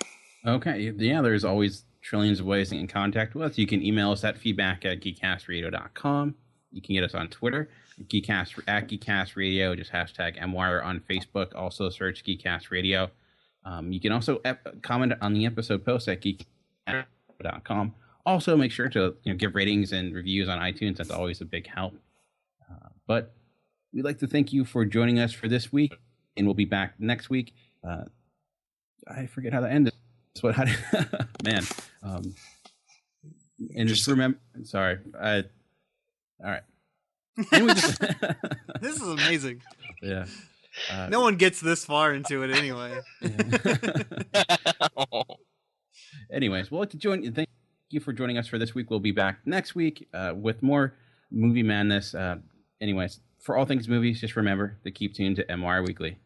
Okay, yeah, there's always trillions of ways to get in contact with us. You can email us at feedback@geekcastradio.com. You can get us on Twitter, Geekcast Radio, just hashtag MWIRE on Facebook. Also search Geekcast Radio. You can also comment on the episode post at geekcast.com. Also, make sure to give ratings and reviews on iTunes. That's always a big help. But we'd like to thank you for joining us for this week, and we'll be back next week. I forget how to end it. Man. And just remember, sorry. All right. This is amazing. Yeah. No one gets this far into it anyway. Anyways, we'll like to join you. Thank you for joining us for this week. We'll be back next week with more movie madness. Anyways, for all things movies, just remember to keep tuned to MWIRE Weekly.